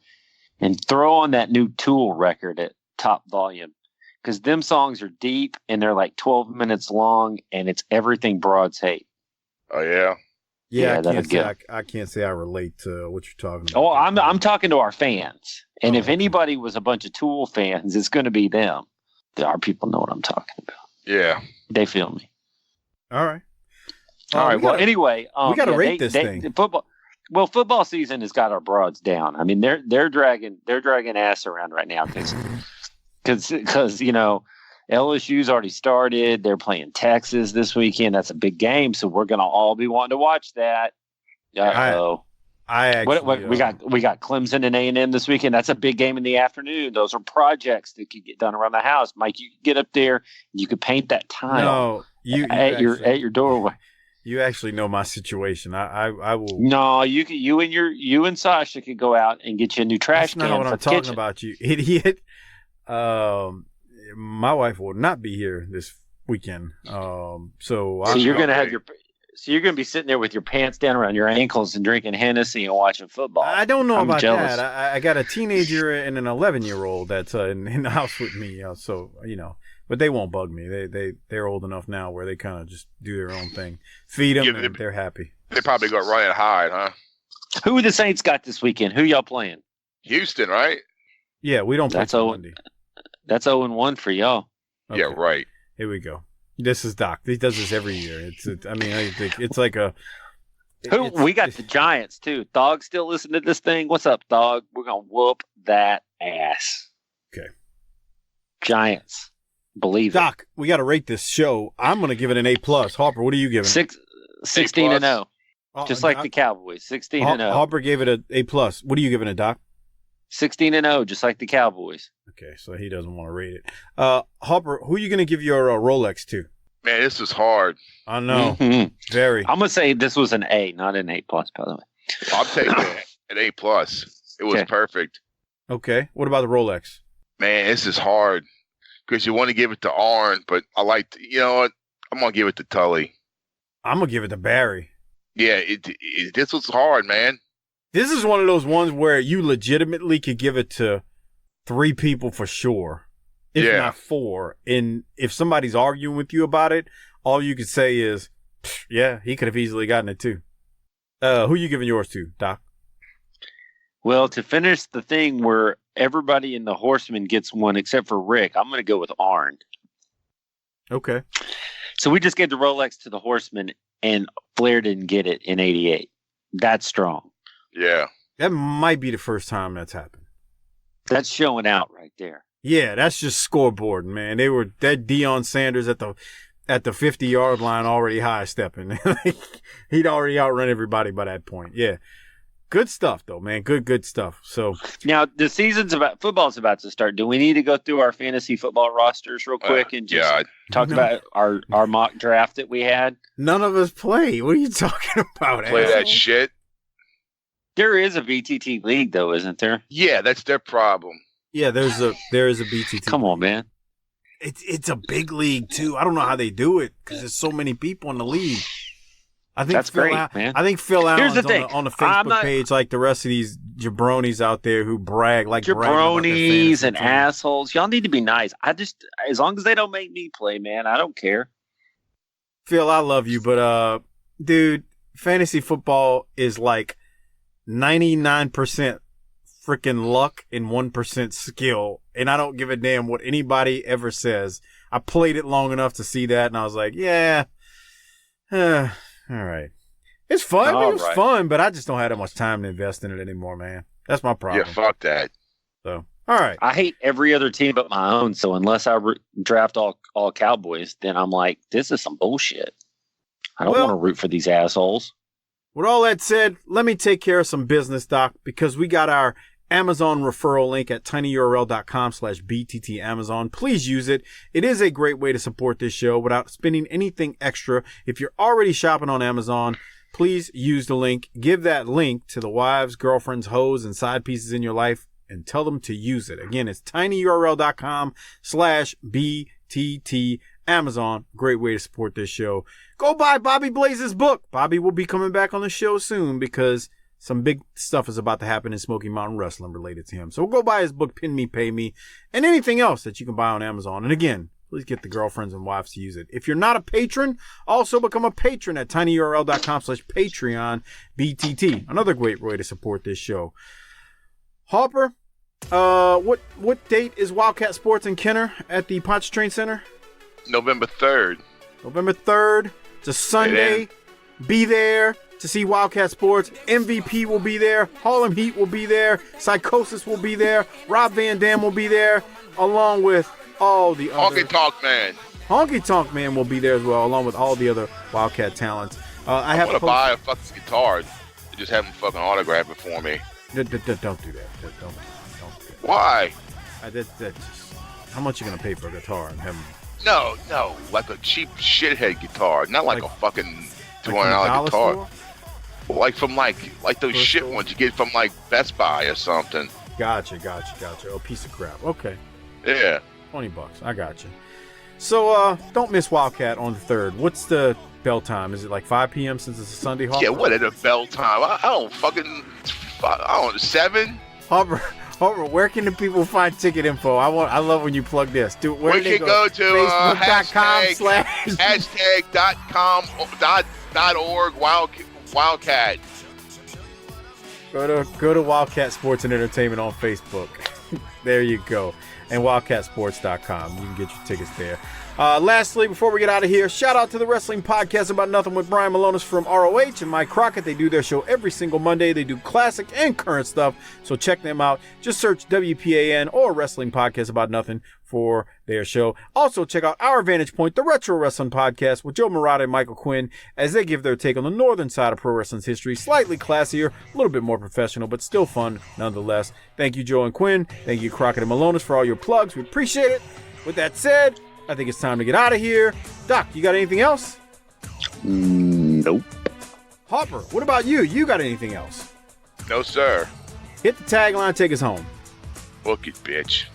and throw on that new Tool record at top volume. Because them songs are deep and they're like 12 minutes long, and it's everything broads hate. Oh yeah, yeah. I can't say I relate to what you're talking about. Oh, I'm talking to our fans, and if anybody was a bunch of Tool fans, it's going to be them. Our people know what I'm talking about. Yeah, they feel me. All right. Well, anyway, we got to rate this thing. Football season has got our broads down. I mean, they're dragging ass around right now because you know LSU's already started. They're playing Texas this weekend. That's a big game, so we're gonna all be wanting to watch that. We got Clemson and A&M this weekend. That's a big game in the afternoon. Those are projects that could get done around the house. Mike, you can get up there. You could paint that tile at your doorway. You actually know my situation. I will. No, you and Sasha could go out and get you a new trash can. That's not what I'm talking kitchen. about, you idiot. My wife will not be here this weekend. So you're gonna be sitting there with your pants down around your ankles and drinking Hennessy and watching football. I don't know about jealous. that. I got a teenager and an 11-year-old that's in the house with me. So you know. But they won't bug me. They're old enough now where they kind of just do their own thing. Feed them, and they're happy. They probably go run and hide, huh? Who the Saints got this weekend? Who y'all playing? Houston, right? Yeah, we don't play Monday. That's 0-1 for y'all. Okay. Yeah, right. Here we go. This is Doc. He does this every year. It's like a. We got the Giants too. Dog still listening to this thing? What's up, Dog? We're gonna whoop that ass. Okay. Giants. Believe Doc, we got to rate this show. I'm going to give it an A+. Harper, what are you giving it? 16-0. Just like the Cowboys. 16-0. Harper gave it an A+. What are you giving it, Doc? 16-0, just like the Cowboys. Okay, so he doesn't want to rate it. Harper, who are you going to give your Rolex to? Man, this is hard. I know. Mm-hmm. Very. I'm going to say this was an A, not an A+, by the way. I'll take an A+. It was perfect. Okay. What about the Rolex? Man, this is hard. Because you want to give it to Arn, but I like, you know what? I'm going to give it to Tully. I'm going to give it to Barry. Yeah, this was hard, man. This is one of those ones where you legitimately could give it to 3 people for sure, if not 4. And if somebody's arguing with you about it, all you could say is, yeah, he could have easily gotten it too. Who you giving yours to, Doc? Well, to finish the thing where everybody in the Horsemen gets one except for Rick, I'm going to go with Arn. Okay. So we just gave the Rolex to the Horsemen, and Flair didn't get it in '88. That's strong. Yeah. That might be the first time that's happened. That's showing out right there. Yeah, that's just scoreboarding, man. That Deion Sanders at the 50-yard line already high stepping. He'd already outrun everybody by that point. Yeah. Good stuff, though, man. Good stuff. So now the football's about to start. Do we need to go through our fantasy football rosters real quick and just talk about our mock draft that we had? None of us play. What are you talking about? Play that shit. There is a VTT league, though, isn't there? Yeah, that's their problem. Yeah, there is a BTT. Come on, man. It's a big league too. I don't know how they do it because there's so many people in the league. I think That's great, man. I think Phil Here's Allen's the thing. on the Facebook page like the rest of these jabronis out there who brag about their jabronis and fantasy team. assholes. Y'all need to be nice. As long as they don't make me play, man, I don't care. Phil, I love you, but dude, fantasy football is like 99% freaking luck and 1% skill, and I don't give a damn what anybody ever says. I played it long enough to see that, and I was like, yeah, all right. It's fun. It was fun, but I just don't have that much time to invest in it anymore, man. That's my problem. Yeah, fuck that. So, all right. I hate every other team but my own, so unless I draft all Cowboys, then I'm like, this is some bullshit. I don't want to root for these assholes. With all that said, let me take care of some business, Doc, because we got our Amazon referral link at tinyurl.com/BTTAmazon. Please use it. It is a great way to support this show without spending anything extra. If you're already shopping on Amazon, please use the link. Give that link to the wives, girlfriends, hoes, and side pieces in your life and tell them to use it. Again, it's tinyurl.com/BTTAmazon. Great way to support this show. Go buy Bobby Blaze's book. Bobby will be coming back on the show soon because some big stuff is about to happen in Smoky Mountain Wrestling related to him. So go buy his book, Pin Me, Pay Me, and anything else that you can buy on Amazon. And again, please get the girlfriends and wives to use it. If you're not a patron, also become a patron at tinyurl.com/Patreon BTT. Another great way to support this show. Harper, what date is Wildkat Sports in Kenner at the Pontchartrain Center? November 3rd. November 3rd. It's a Sunday. Be there to see Wildkat Sports. MVP will be there. Harlem Heat will be there. Psychosis will be there. Rob Van Dam will be there, along with all the other. Honky Tonk Man. Honky Tonk Man will be there as well, along with all the other Wildkat talents. I want to buy a fucking guitar and just have him fucking autograph it for me. Don't do that. Don't do that. Why? How much you gonna pay for a guitar and have him? No, like a cheap shithead guitar, not like a fucking $200 guitar. Like from like those shit ones you get from like Best Buy or something. Gotcha. Oh, piece of crap. Okay. Yeah. $20. I got you. So don't miss Wildkat on the 3rd. What's the bell time? Is it like 5 p.m. since it's a Sunday? Harper? Yeah, what at the bell time? I don't 7? Harper, where can the people find ticket info? I love when you plug this. Where we can go to hashtag.com.org Wildkat. Go to Wildkat Sports and Entertainment on Facebook. There you go. And wildcatsports.com. You can get your tickets there. Lastly, before we get out of here, shout out to the Wrestling Podcast About Nothing with Brian Malonis from ROH and Mike Crockett. They do their show every single Monday. They do classic and current stuff, so check them out. Just search WPAN or Wrestling Podcast About Nothing for their show. Also, check out our Vantage Point, the Retro Wrestling Podcast with Joe Murata and Michael Quinn, as they give their take on the northern side of pro wrestling's history. Slightly classier, a little bit more professional, but still fun nonetheless. Thank you, Joe and Quinn. Thank you, Crockett and Malonis, for all your plugs. We appreciate it. With that said, I think it's time to get out of here. Doc, you got anything else? Nope. Harper, what about you? You got anything else? No, sir. Hit the tagline, take us home. Book it, bitch.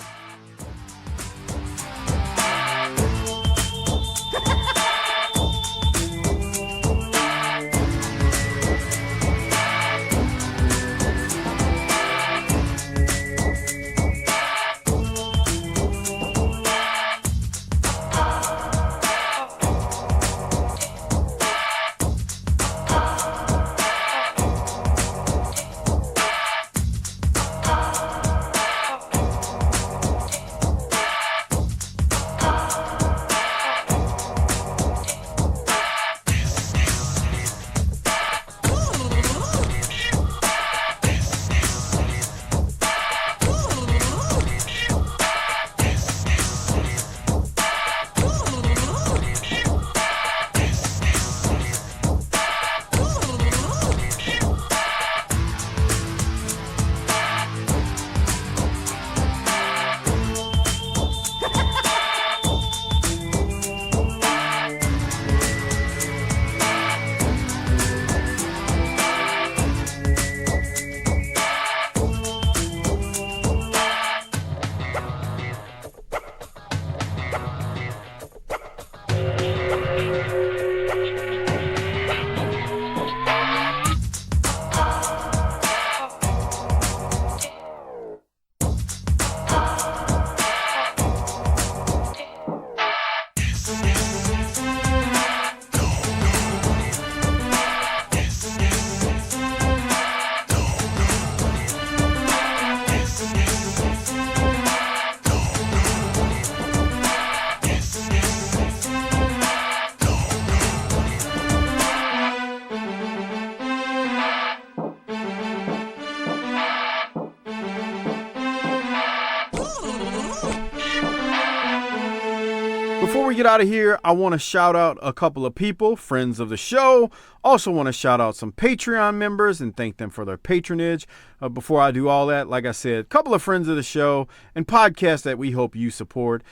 Before we get out of here, I want to shout out a couple of people, friends of the show. Also want to shout out some Patreon members and thank them for their patronage. Before I do all that, like I said, a couple of friends of the show and podcasts that we hope you support.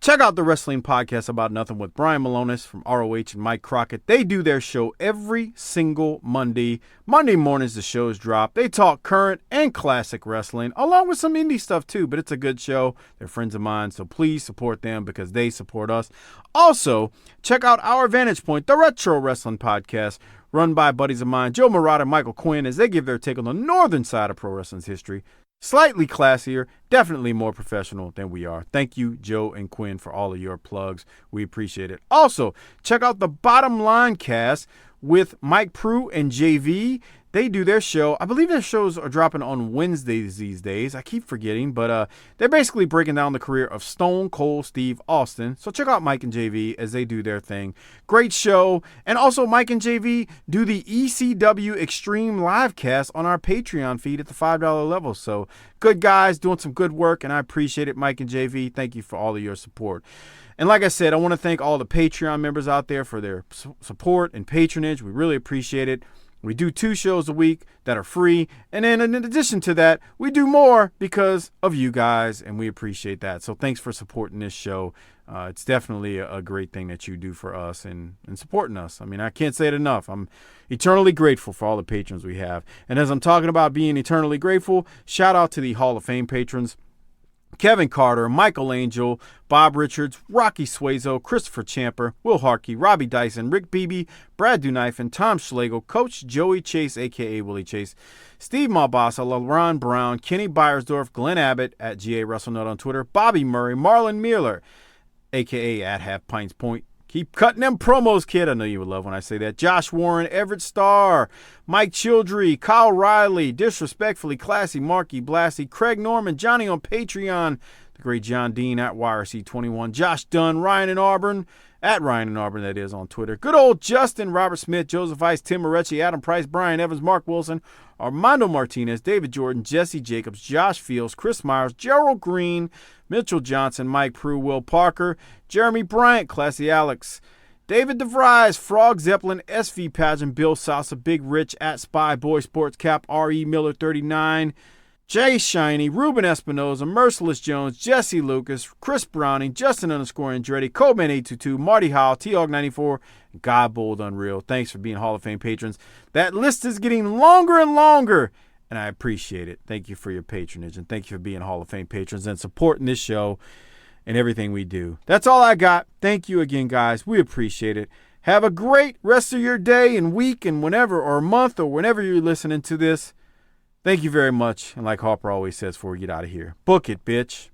Check out the Wrestling Podcast About Nothing with Brian Malonis from ROH and Mike Crockett. They do their show every single Monday. Monday mornings the shows drop. They talk current and classic wrestling, along with some indie stuff too, but it's a good show. They're friends of mine, so please support them because they support us. Also, check out Our Vantage Point, the Retro Wrestling Podcast, run by buddies of mine, Joe Murata and Michael Quinn, as they give their take on the northern side of pro wrestling's history. Slightly classier, definitely more professional than we are. Thank you, Joe and Quinn, for all of your plugs. We appreciate it. Also, check out the Bottom Line Cast with Mike Prue and JV. They do their show. I believe their shows are dropping on Wednesdays these days. I keep forgetting, but they're basically breaking down the career of Stone Cold Steve Austin. So check out Mike and JV as they do their thing. Great show. And also Mike and JV do the ECW Extreme Livecast on our Patreon feed at the $5 level. So good guys doing some good work, and I appreciate it, Mike and JV. Thank you for all of your support. And like I said, I want to thank all the Patreon members out there for their support and patronage. We really appreciate it. We do 2 shows a week that are free. And then in addition to that, we do more because of you guys, and we appreciate that. So thanks for supporting this show. It's definitely a great thing that you do for us and supporting us. I mean, I can't say it enough. I'm eternally grateful for all the patrons we have. And as I'm talking about being eternally grateful, shout out to the Hall of Fame patrons. Kevin Carter, Michael Angel, Bob Richards, Rocky Suazo, Christopher Champer, Will Harkey, Robbie Dyson, Rick Beebe, Brad Dunifin, Tom Schlegel, Coach Joey Chase, a.k.a. Willie Chase, Steve Malbasa, LaRon Brown, Kenny Byersdorf, Glenn Abbott, at GA WrestleNut on Twitter, Bobby Murray, Marlon Mueller, a.k.a. at Half Pints Point. Keep cutting them promos, kid. I know you would love when I say that. Josh Warren, Everett Starr, Mike Childrey, Kyle Riley, Disrespectfully Classy, Marky Blassie, Craig Norman, Johnny on Patreon, the great John Dean at YRC21, Josh Dunn, Ryan in Auburn, at Ryan in Auburn, that is, on Twitter. Good old Justin, Robert Smith, Joseph Ice, Tim Moretti, Adam Price, Brian Evans, Mark Wilson, Armando Martinez, David Jordan, Jesse Jacobs, Josh Fields, Chris Myers, Gerald Green, Mitchell Johnson, Mike Prue, Will Parker, Jeremy Bryant, Classy Alex, David DeVries, Frog Zeppelin, SV Pageant, Bill Salsa, Big Rich, at Spy Boy Sports Cap, R.E. Miller 39, Jay Shiny, Ruben Espinoza, Merciless Jones, Jesse Lucas, Chris Browning, Justin _Andretti, Coleman 822, Marty Howell, T-Hog 94, and God Bold Unreal. Thanks for being Hall of Fame patrons. That list is getting longer and longer, and I appreciate it. Thank you for your patronage, and thank you for being Hall of Fame patrons and supporting this show and everything we do. That's all I got. Thank you again, guys. We appreciate it. Have a great rest of your day and week and whenever or month or whenever you're listening to this. Thank you very much. And like Harper always says before we get out of here, book it, bitch.